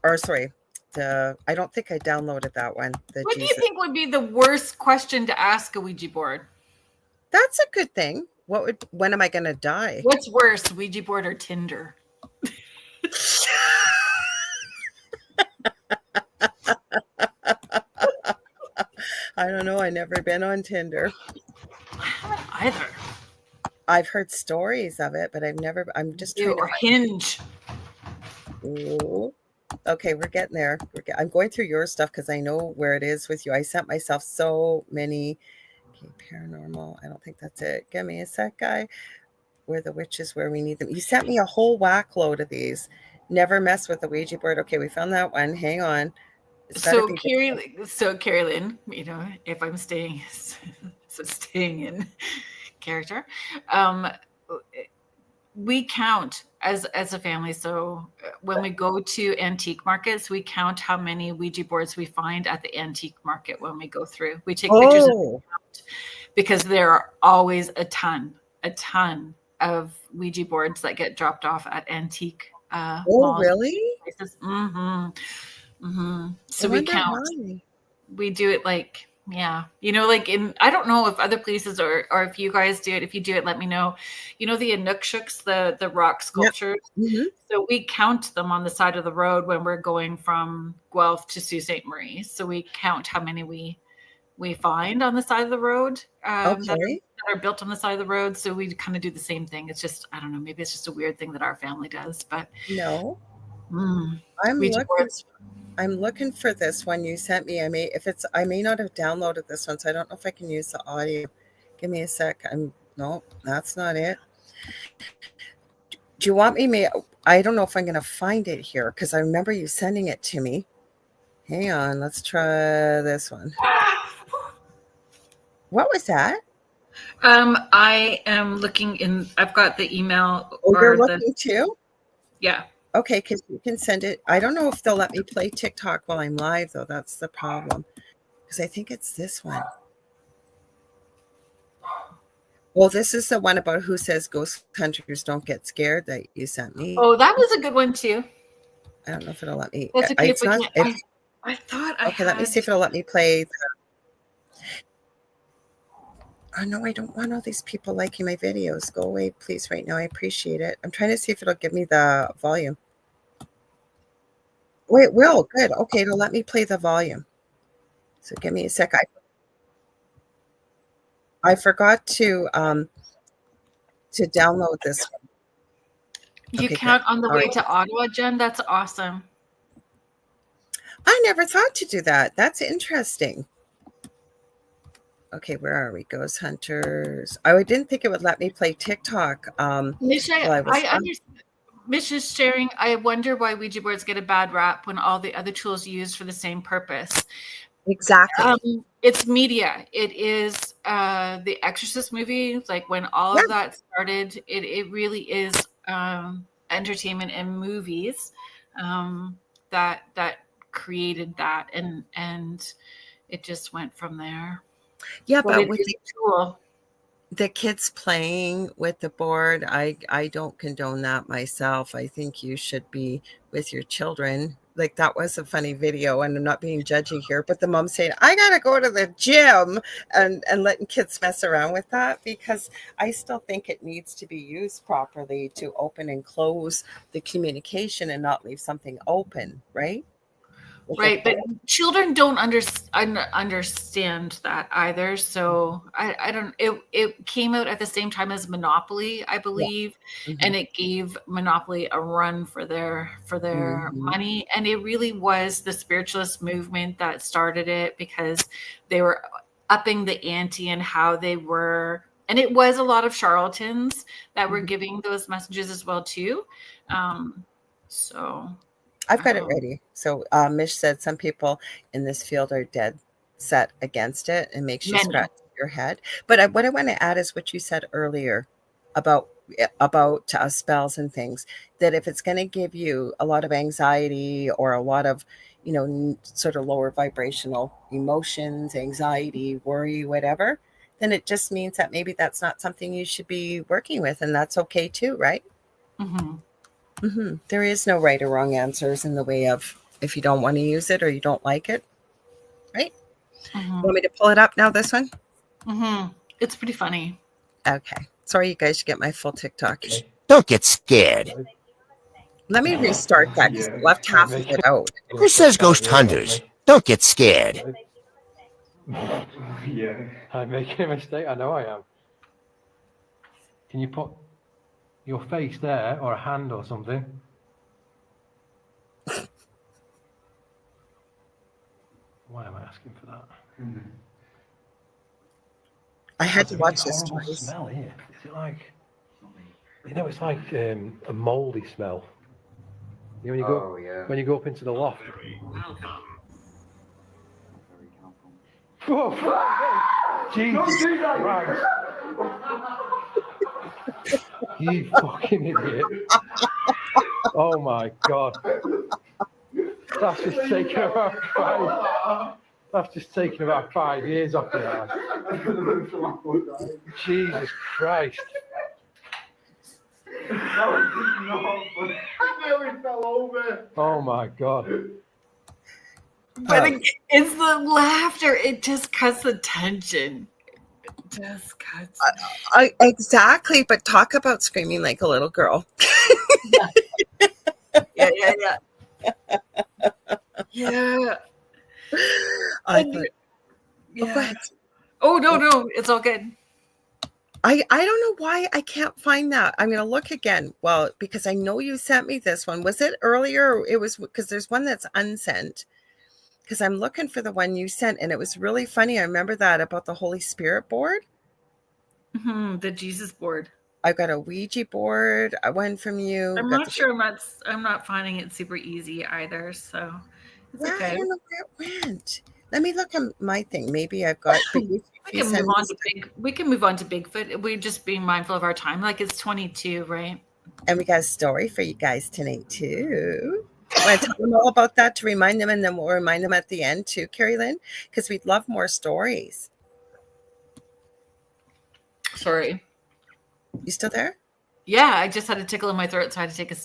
don't think I downloaded that one. What do you think would be the worst question to ask a Ouija board? That's a good thing. when am I going to die? What's worse, Ouija board or Tinder? I don't know. I've never been on Tinder. I haven't either. I've heard stories of it, but I'm just trying or to Hinge. Ooh. Okay, we're getting there. I'm going through your stuff because I know where it is with you. I sent myself so many. Okay, paranormal. I don't think that's it. Give me a sec, guy. Where the witches, where we need them. You sent me a whole whack load of these. Never mess with the Ouija board. Okay, we found that one. Hang on. So Kerrilynn, if I'm staying in character, we count as a family. So when we go to antique markets, we count how many Ouija boards we find at the antique market when we go through. We take pictures of them because there are always a ton of Ouija boards that get dropped off at antique malls. Really? Mm-hmm. Mm-hmm. So we count. Why. We do it like, yeah, like I don't know if other places or if you guys do it. If you do it, let me know. The Inukshuks, the rock sculptures. Yep. Mm-hmm. So we count them on the side of the road when we're going from Guelph to Sault Ste. Marie. So we count how many we find on the side of the road that are built on the side of the road. So we kind of do the same thing. It's just, I don't know, maybe it's just a weird thing that our family does, but no. I'm looking for this one you sent me. I may not have downloaded this one, so I don't know if I can use the audio. Give me a sec. No, that's not it. Do you want me? I don't know if I'm going to find it here because I remember you sending it to me. Hang on, let's try this one. What was that? I am looking in. I've got the email. Oh, you're looking too? Yeah. Okay, because you can send it. I don't know if they'll let me play TikTok while I'm live, though. That's the problem. Because I think it's this one. Well, this is the one about who says ghost hunters don't get scared that you sent me. Oh, that was a good one, too. I don't know if it'll let me. That's okay. I thought I Okay, let me see if it'll let me play. Oh, no, I don't want all these people liking my videos. Go away, please, right now. I appreciate it. I'm trying to see if it'll give me the volume. Wait, will. Good. Okay, it'll let me play the volume. So give me a sec. I forgot to download this one. You count on the way to Ottawa, Jen? That's awesome. I never thought to do that. That's interesting. Okay, where are we? Ghost hunters. I didn't think it would let me play TikTok. Mish is sharing, I wonder why Ouija boards get a bad rap when all the other tools are used for the same purpose. Exactly. It's media. It is the Exorcist movie. Like when all of that started, it really is entertainment and movies that created that, and it just went from there. Yeah, but with the kids playing with the board, I don't condone that myself. I think you should be with your children. Like that was a funny video, and I'm not being judgy here, but the mom saying, I got to go to the gym and letting kids mess around with that, because I still think it needs to be used properly to open and close the communication and not leave something open, right? Right, but children don't understand that either. So I don't. It came out at the same time as Monopoly, I believe, and it gave Monopoly a run for their money. And it really was the spiritualist movement that started it, because they were upping the ante and how they were. And it was a lot of charlatans that were giving those messages as well too. So. I've got it ready. So Mish said some people in this field are dead set against it and makes you scratch your head. But what I want to add is what you said earlier about spells and things, that if it's going to give you a lot of anxiety or a lot of, sort of lower vibrational emotions, anxiety, worry, whatever, then it just means that maybe that's not something you should be working with. And that's okay too, right? Mm-hmm. Mm-hmm. There is no right or wrong answers in the way of if you don't want to use it or you don't like it, right? Mm-hmm. Want me to pull it up now, this one? Mm-hmm. It's pretty funny. Okay. Sorry, you guys should get my full TikTok. Don't get scared. Let me restart that because I left half of it out. Who says ghost hunters? Don't get scared. Yeah, I'm making a mistake. I know I am. Can you put your face there or a hand or something? Why am I asking for that? I had to watch this twice. Smell here. Is it like? You know, it's like a mouldy smell. You know, when you go up into the loft. Oh, Jesus Christ! You fucking idiot! Oh my God! That's just taken about 5. That's just taken about 5 years off your ass. Jesus Christ! I nearly fell over. Oh my God! But it's the laughter. It just cuts the tension. It just cuts. Exactly. But talk about screaming like a little girl. Yeah. Yeah. What? Oh, no. It's all good. I don't know why I can't find that. I'm going to look again. Well, because I know you sent me this one. Was it earlier? It was because there's one that's unsent. Because I'm looking for the one you sent, and it was really funny. I remember that about the Holy Spirit board. Mm-hmm, the Jesus board. I got a Ouija board. I went from you. I'm not sure. I'm not finding it super easy either. So it's okay. I don't know where it went. Let me look at my thing. Maybe I've got. We can move on to Bigfoot. We're just being mindful of our time. Like it's 22, right? And we got a story for you guys tonight too. Want to tell them all about that to remind them, and then we'll remind them at the end too, Kerrilynn, because we'd love more stories. Sorry. You still there? Yeah, I just had a tickle in my throat, so I had to take a.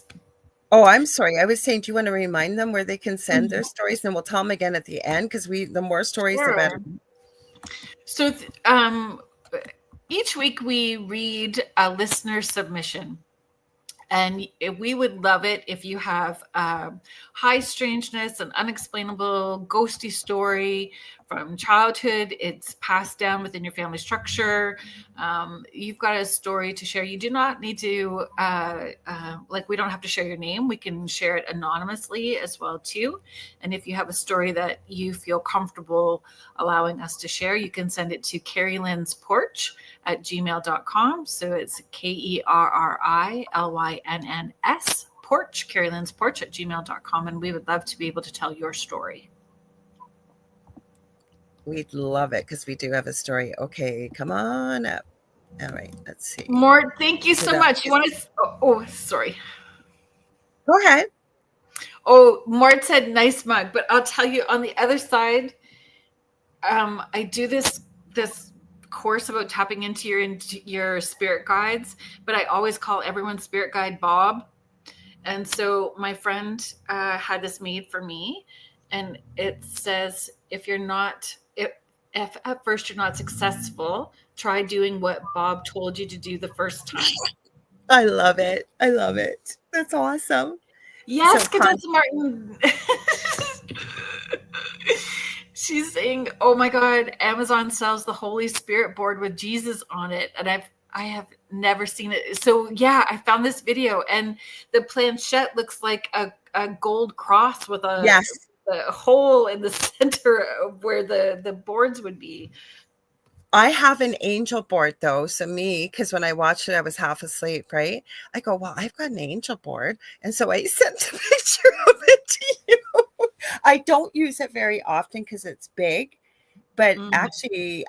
Oh, I'm sorry. I was saying, do you want to remind them where they can send their stories? Then we'll tell them again at the end because the more stories, the better. So, each week we read a listener submission. And we would love it if you have high strangeness, an unexplainable, ghosty story from childhood. It's passed down within your family structure. You've got a story to share. You do not need to, we don't have to share your name. We can share it anonymously as well, too. And if you have a story that you feel comfortable allowing us to share, you can send it to kerrilynnsporch at gmail.com. So it's KERRILYNNS porch, kerrilynnsporch at gmail.com. And we would love to be able to tell your story. We'd love it because we do have a story. Okay, come on up. All right, let's see. Mort, thank you so much. You want to? Oh, sorry. Go ahead. Oh, Mort said nice mug, but I'll tell you on the other side, I do this course about tapping into your spirit guides, but I always call everyone spirit guide Bob. And so my friend had this made for me, and it says, if at first you're not successful, try doing what Bob told you to do the first time. I love it. I love it. That's awesome. Yes, Cadence Martin. She's saying, "Oh my God, Amazon sells the Holy Spirit board with Jesus on it," and I have never seen it. So yeah, I found this video, and the planchette looks like a gold cross with a hole in the center of where the boards would be. I have an angel board though. So because when I watched it, I was half asleep, right? I go, well, I've got an angel board. And so I sent a picture of it to you. I don't use it very often because it's big, but actually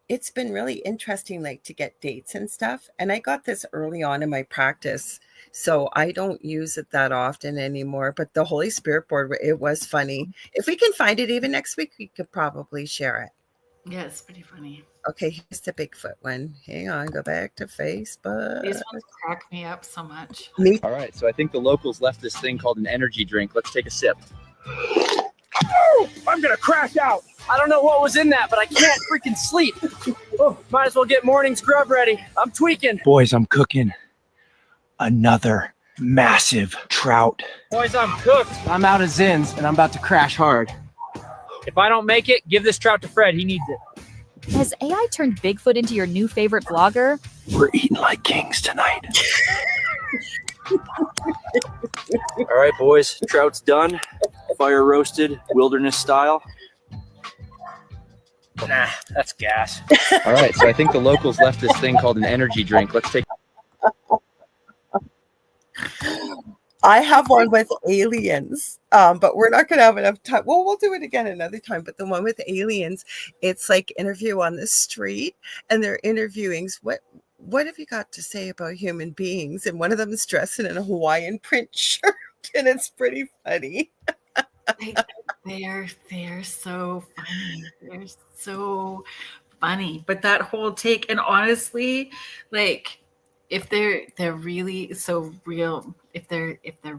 it's been really interesting, like to get dates and stuff. And I got this early on in my practice, so I don't use it that often anymore. But the Holy Spirit board, it was funny. If we can find it even next week, we could probably share it. Yeah, it's pretty funny. Okay, here's the Bigfoot one. Hang on, go back to Facebook. These ones crack me up so much. All right, so I think the locals left this thing called an energy drink. Let's take a sip. Woo! I'm gonna crash out. I don't know what was in that, but I can't freaking sleep. Oh, might as well get morning's grub ready. I'm tweaking. Boys, I'm cooking another massive trout. Boys, I'm cooked. I'm out of Zins, and I'm about to crash hard. If I don't make it, give this trout to Fred. He needs it. Has AI turned Bigfoot into your new favorite vlogger? We're eating like kings tonight. All right, boys, trout's done. Fire roasted, wilderness style. Nah, that's gas. All right, so I think the locals left this thing called an energy drink. Let's take. I have one with aliens, but we're not going to have enough time. Well, we'll do it again another time. But the one with aliens, it's like interview on the street, and they're interviewing what have you got to say about human beings? And one of them is dressed in a Hawaiian print shirt, and it's pretty funny. They're so funny. They're so funny. But that whole take, and honestly, like if they're really so real, if they are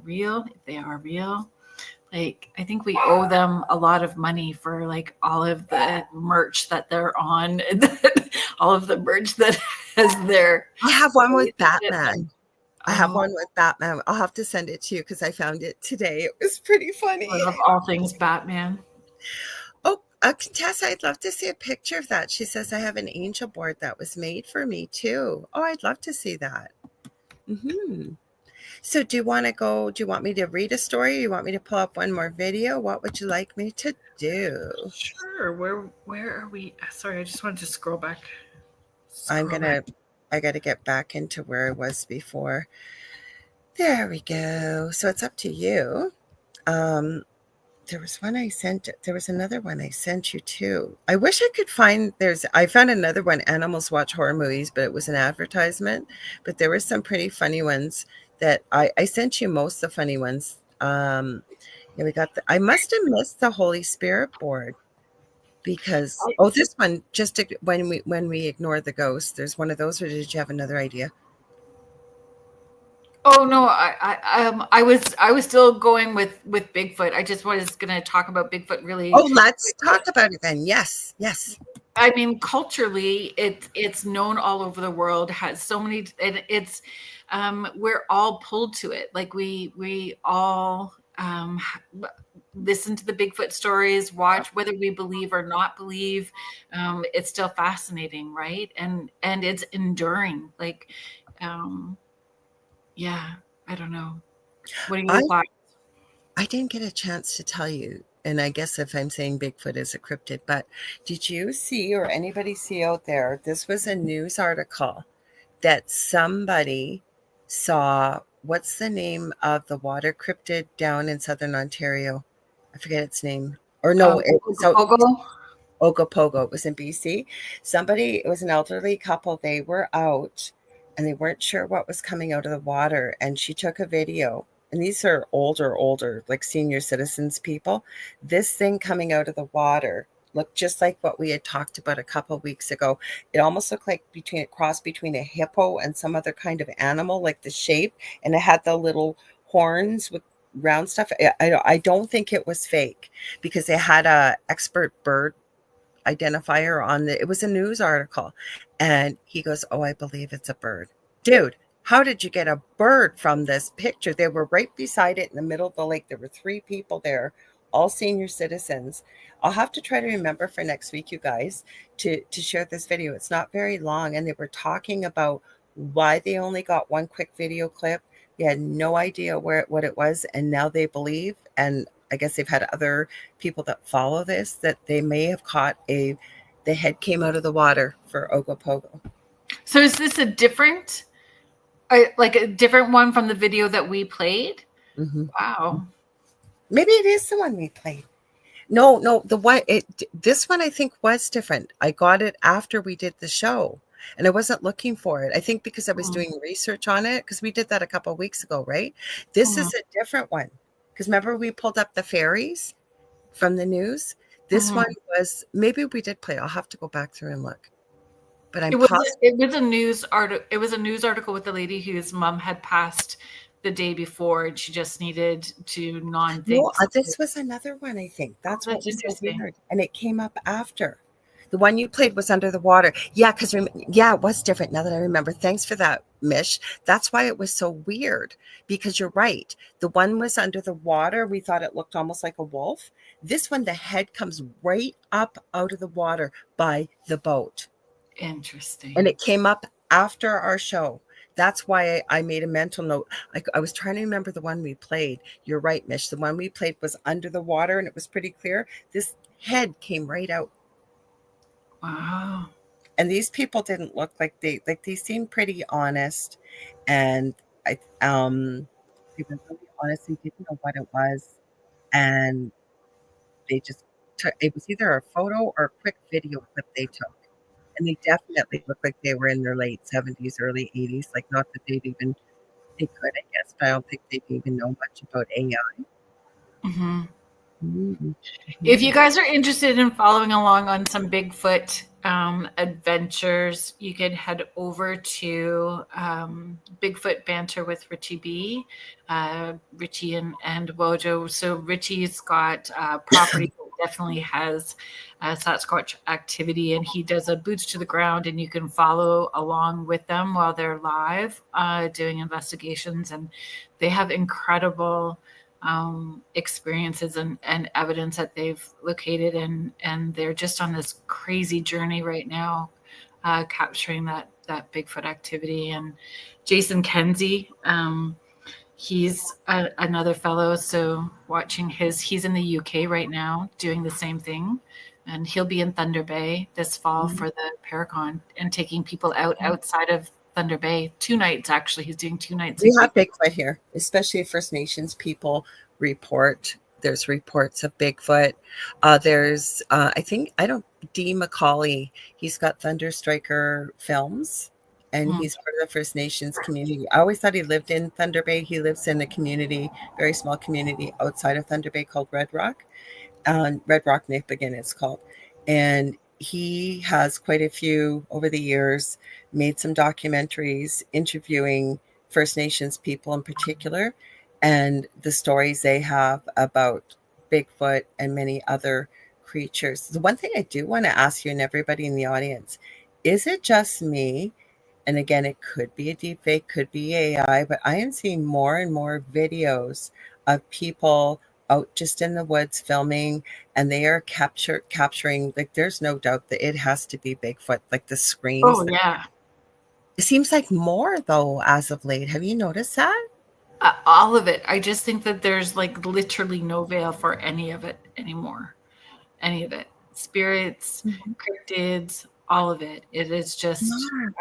real, like I think we owe them a lot of money for like all of the merch that they're on, all of the merch that has their. I have one with Batman. I have one with Batman. I'll have to send it to you because I found it today. It was pretty funny. I love all things Batman. Oh, Contessa, I'd love to see a picture of that. She says, I have an angel board that was made for me too. Oh, I'd love to see that. So do you want me to read a story? You want me to pull up one more video? What would you like me to do? Sure. Where are we? Sorry, I just wanted to scroll back. I got to get back into where I was before. There we go. So it's up to you. There was one I sent. There was another one I sent you too. I wish I could find. I found another one. Animals watch horror movies, but it was an advertisement. But there were some pretty funny ones that I sent you. Most of the funny ones. We got. I must have missed the Holy Spirit board. Because this one just when we ignore the ghost, there's one of those. Or did you have another idea? Oh no, I was still going with Bigfoot. I just was going to talk about Bigfoot really. Oh, let's talk about it then. Yes. I mean, culturally, it's known all over the world. Has so many, and it's we're all pulled to it. Like we all listen to the Bigfoot stories, watch, whether we believe or not believe. It's still fascinating, right? And it's enduring. Like, yeah, I don't know. What do you thought? I didn't get a chance to tell you, and I guess if I'm saying Bigfoot is a cryptid, but did you see or anybody see out there? This was a news article that somebody saw. What's the name of the water cryptid down in southern Ontario? I forget its name. Or no, it was Ogopogo. It was in BC. It was an elderly couple. They were out and they weren't sure what was coming out of the water. And she took a video. And these are older, like senior citizens people. This thing coming out of the water looked just like what we had talked about a couple of weeks ago. It almost looked like a cross between a hippo and some other kind of animal, like the shape. And it had the little horns with round stuff. I don't think it was fake because they had a expert bird identifier on it was a news article, and he goes, oh, I believe it's a bird. Dude, how did you get a bird from this picture? They were right beside it in the middle of the lake. There were 3 people there, all senior citizens. I'll have to try to remember for next week, you guys, to share this video. It's not very long, and they were talking about why they only got one quick video clip. They had no idea what it was, and now they believe, and I guess they've had other people that follow this, that they may have caught the head came out of the water for Ogopogo. So is this a different one from the video that we played? Mm-hmm. Wow. Maybe it is the one we played. No, this one I think was different. I got it after we did the show. And I wasn't looking for it. I think because I was doing research on it, because we did that a couple of weeks ago, right? This is a different one. Because remember we pulled up the fairies from the news? This one was, maybe we did play. I'll have to go back through and look. But it was a news article with a lady whose mom had passed the day before, and she just needed to non-think. No, this was another one, I think. That's what was so weird. And it came up after. The one you played was under the water. Yeah, because it was different now that I remember. Thanks for that, Mish. That's why it was so weird, because you're right. The one was under the water. We thought it looked almost like a wolf. This one, the head comes right up out of the water by the boat. Interesting. And it came up after our show. That's why I made a mental note. I was trying to remember the one we played. You're right, Mish. The one we played was under the water, and it was pretty clear. This head came right out. Wow. And these people didn't look like they seemed pretty honest, and they were really honest. They didn't know what it was, and they just took. It was either a photo or a quick video clip they took, and they definitely looked like they were in their late 70s, early 80s. Like, not that they could, I guess, but I don't think they even know much about AI. Mm-hmm. If you guys are interested in following along on some Bigfoot adventures, you can head over to Bigfoot Banter with Richie B, Richie and Wojo. So Richie's got property that definitely has Sasquatch activity, and he does a boots to the ground, and you can follow along with them while they're live doing investigations, and they have incredible experiences and evidence that they've located, and they're just on this crazy journey right now, capturing that Bigfoot activity. And Jason Kenzie, he's another fellow, so watching he's in the UK right now doing the same thing, and he'll be in Thunder Bay this fall for the Paracon and taking people outside of Thunder Bay. 2 nights, actually. He's doing 2 nights. We have Bigfoot here, especially First Nations people report. There's reports of Bigfoot. There's, D. Macaulay. He's got Thunder Striker Films, and he's part of the First Nations community. I always thought he lived in Thunder Bay. He lives in a community, very small community outside of Thunder Bay called Red Rock. Red Rock Nipigon, it's called. And he has quite a few over the years, made some documentaries interviewing First Nations people in particular, and the stories they have about Bigfoot and many other creatures. The one thing I do want to ask you and everybody in the audience, is it just me? And again, it could be a deep fake, could be AI, but I am seeing more and more videos of people out just in the woods filming, and they are capturing, like, there's no doubt that it has to be Bigfoot, like the screams. Oh, yeah. It seems like more, though, as of late. Have you noticed that? All of it. I just think that there's like literally no veil for any of it anymore. Any of it. Spirits, cryptids, all of it. It is just,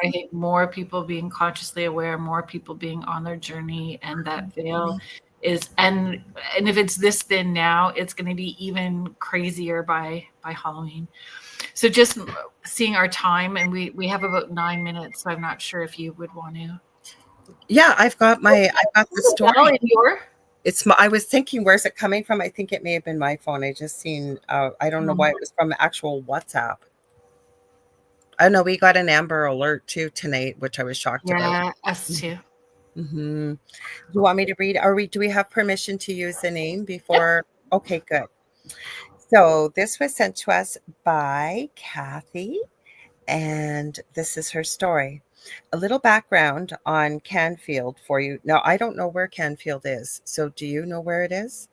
I think, more people being consciously aware, more people being on their journey, and that veil is, and if it's this thin now, it's going to be even crazier by Halloween. So just seeing our time, and we have about 9 minutes, so I'm not sure if you would want to. Yeah, I've got the story. It's I was thinking, where's it coming from? I think it may have been my phone. I just seen, I don't know why it was from actual WhatsApp. I know we got an Amber Alert too tonight, which I was shocked about. Yeah, us too. Mm-hmm. Do you want me to read? Do we have permission to use the name before? Yep. Okay, good. So this was sent to us by Kathy, and this is her story. A little background on Canfield for you. Now, I don't know where Canfield is. So do you know where it is?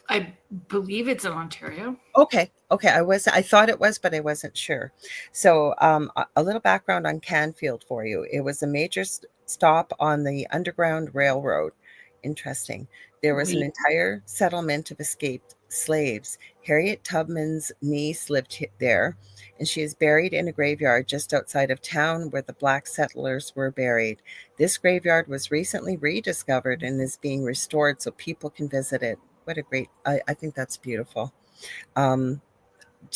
I believe it's in Ontario. Okay. I thought it was, but I wasn't sure. So a little background on Canfield for you. It was a major stop on the Underground Railroad. Interesting. There was an entire settlement of escaped slaves. Harriet Tubman's niece lived there, and she is buried in a graveyard just outside of town where the black settlers were buried. This graveyard was recently rediscovered and is being restored so people can visit it. What a great, I think that's beautiful. To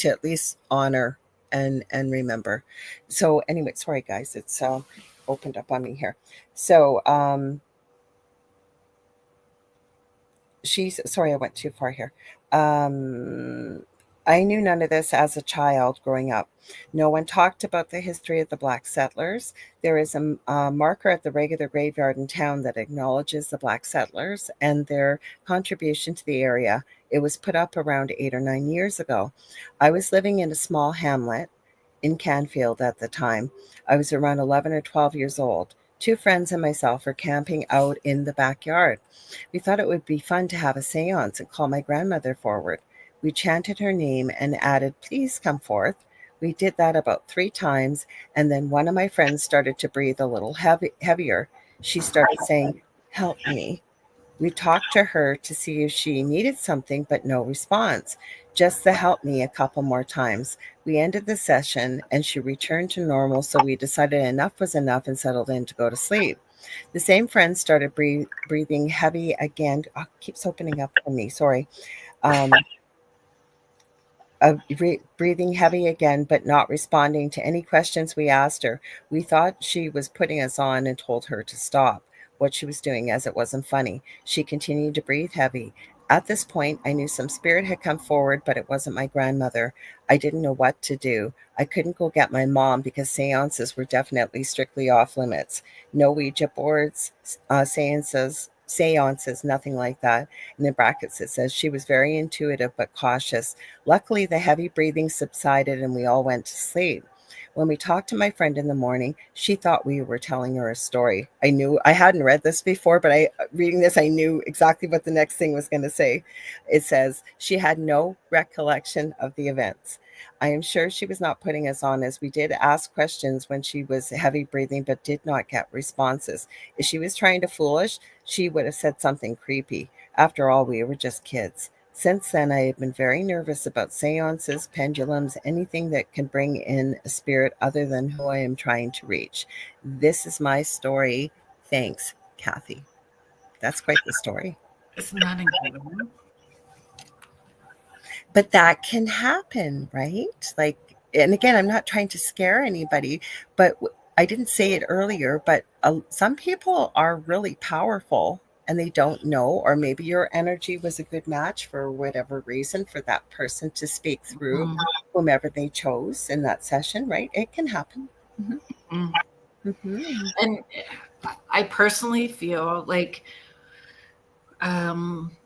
at least honor and remember. So anyway, sorry guys, it's opened up on me here. So sorry, I went too far here. I knew none of this as a child growing up. No one talked about the history of the black settlers. There is a marker at the regular graveyard in town that acknowledges the black settlers and their contribution to the area. It was put up around 8 or 9 years ago. I was living in a small hamlet in Canfield at the time. I was around 11 or 12 years old. Two friends and myself were camping out in the backyard. We thought it would be fun to have a seance and call my grandmother forward. We chanted her name and added, "Please come forth." We did that about 3 times, and then one of my friends started to breathe a little heavier. She started saying, "Help me." We talked to her to see if she needed something, but no response. Just the "help me" a couple more times. We ended the session, and she returned to normal, so we decided enough was enough and settled in to go to sleep. The same friend started breathing heavy again. Oh, it keeps opening up for me, sorry. Breathing heavy again, but not responding to any questions we asked her. We thought she was putting us on and told her to stop what she was doing, as it wasn't funny. She continued to breathe heavy. At this point, I knew some spirit had come forward, but it wasn't my grandmother. I didn't know what to do. I couldn't go get my mom because seances were definitely strictly off limits. No Ouija boards, seances, nothing like that. In the brackets, it says she was very intuitive but cautious. Luckily, the heavy breathing subsided and we all went to sleep. When we talked to my friend in the morning, she thought we were telling her a story. I hadn't read this before, but reading this, I knew exactly what the next thing was going to say. It says she had no recollection of the events. I am sure she was not putting us on, as we did ask questions when she was heavy breathing, but did not get responses. If she was trying to fool us, she would have said something creepy. After all, we were just kids. Since then, I have been very nervous about seances, pendulums, anything that can bring in a spirit other than who I am trying to reach. This is my story. Thanks, Kathy. That's quite the story. Isn't that incredible? But that can happen, right? Like, and again, I'm not trying to scare anybody, but I didn't say it earlier, but some people are really powerful and they don't know, or maybe your energy was a good match for whatever reason for that person to speak through whomever they chose in that session, right? It can happen. Mm-hmm. Mm-hmm. And I personally feel like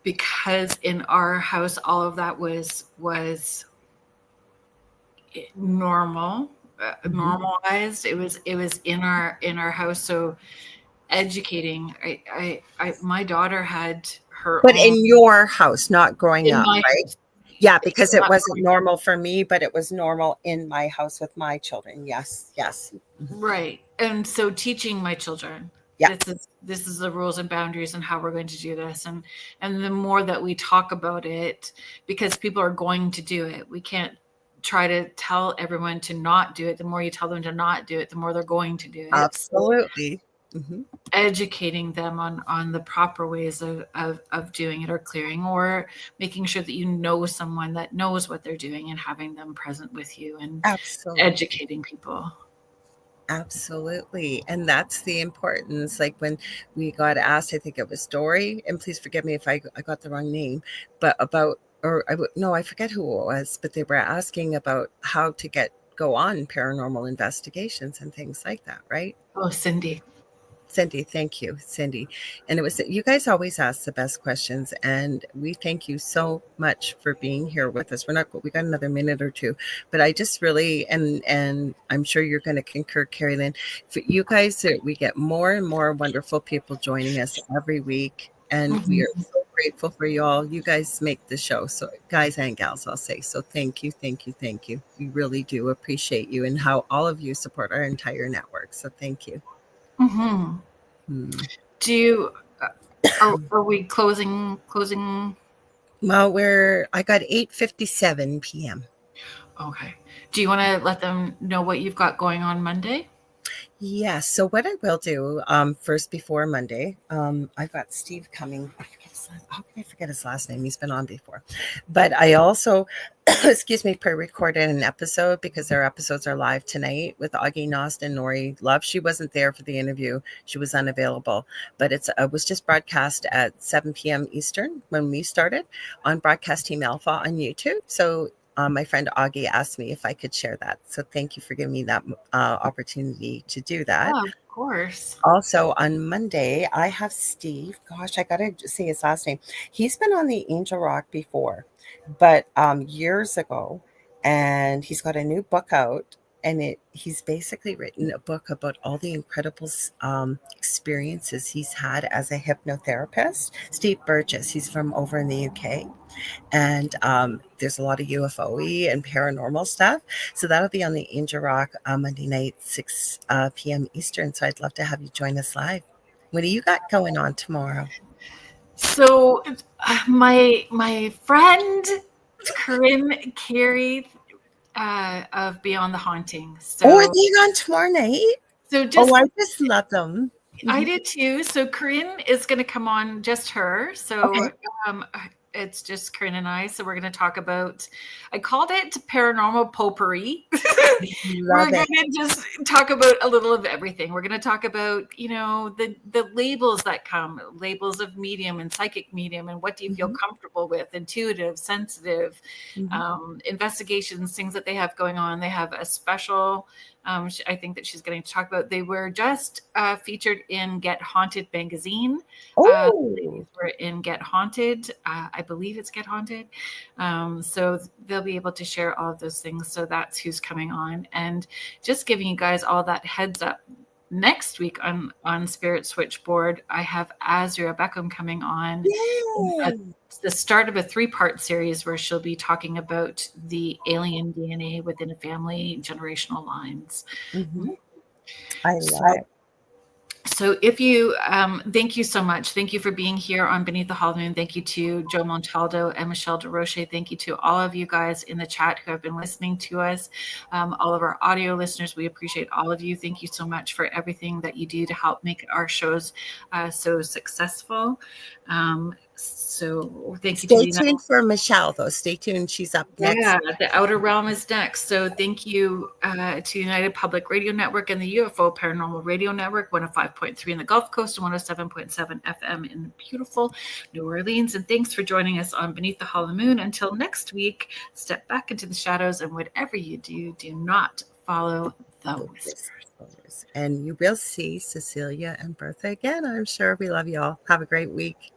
because in our house all of that was normal, normalized. It was in our house. So educating, my daughter had her but own, in your house, not growing up, right? House. Yeah, because it wasn't normal for me, but it was normal in my house with my children. Yes. Right. And so teaching my children, this is the rules and boundaries and how we're going to do this. And the more that we talk about it, because people are going to do it, we can't try to tell everyone to not do it. The more you tell them to not do it, the more they're going to do it. Absolutely. Educating them on the proper ways of doing it, or clearing, or making sure that you know someone that knows what they're doing and having them present with you, and educating people. Absolutely. And that's the importance. Like when we got asked, I think it was Dory, and please forgive me if I got the wrong name, but about, I forget who it was, but they were asking about how to go on paranormal investigations and things like that, right? Oh, Cindy, thank you, Cindy. And it was, you guys always ask the best questions, and we thank you so much for being here with us. We got another minute or two, but I just really, and I'm sure you're going to concur, Kerrilynn, for you guys, we get more and more wonderful people joining us every week, and we are so grateful for you all. You guys make the show, so guys and gals, I'll say. So thank you. We really do appreciate you and how all of you support our entire network. So thank you. Do you are we closing? Well, I got 8:57 p.m. Okay. Do you want to let them know what you've got going on Monday? Yes. So what I will do first before Monday, I've got Steve coming. How can I forget his last name? He's been on before. But I also, pre-recorded an episode, because their episodes are live tonight, with Augie Nost and Nori Love. She wasn't there for the interview. She was unavailable. But it was just broadcast at 7 p.m. Eastern when we started on Broadcast Team Alpha on YouTube. So my friend Augie asked me if I could share that. So thank you for giving me that opportunity to do that. Oh, of course. Also on Monday, I have Steve. Gosh, I got to say his last name. He's been on the Angel Rock before, but years ago. And he's got a new book out. And he's basically written a book about all the incredible experiences he's had as a hypnotherapist. Steve Burgess, he's from over in the UK. And there's a lot of UFO-y and paranormal stuff. So that'll be on the Angel Rock Monday night, 6 p.m. Eastern. So I'd love to have you join us live. What do you got going on tomorrow? So my friend Corinne Carey of Beyond the Haunting. So, are they on tomorrow night? So just, I just love them. I did too. So Corinne is going to come on, just her. So it's just Corinne and I. So we're going to talk about, I called it paranormal potpourri. We're going to just talk about a little of everything. We're going to talk about, the labels that come, labels of medium and psychic medium, and what do you feel comfortable with, intuitive, sensitive, investigations, things that they have going on. They have a special, I think that she's getting to talk about. They were just featured in Get Haunted magazine. We're in Get Haunted. I believe it's Get Haunted. So they'll be able to share all of those things. So that's who's coming on. And just giving you guys all that heads up. Next week on Spirit Switchboard, I have Azria Beckham coming on. At the start of a 3-part series where she'll be talking about the alien DNA within a family, generational lines. I love it. So if you, thank you so much. Thank you for being here on Beneath the Hollow Moon. Thank you to Joe Montaldo and Michelle DeRoche. Thank you to all of you guys in the chat who have been listening to us. All of our audio listeners, we appreciate all of you. Thank you so much for everything that you do to help make our shows so successful. So thank you. Stay tuned for Michelle, though. Stay tuned. She's up next. Yeah, the Outer Realm is next. So thank you to United Public Radio Network and the UFO Paranormal Radio Network, 105.3 in the Gulf Coast and 107.7 FM in beautiful New Orleans. And thanks for joining us on Beneath the Hollow Moon. Until next week, step back into the shadows, and whatever you do, do not follow those. And you will see Cecilia and Bertha again, I'm sure. We love you all. Have a great week.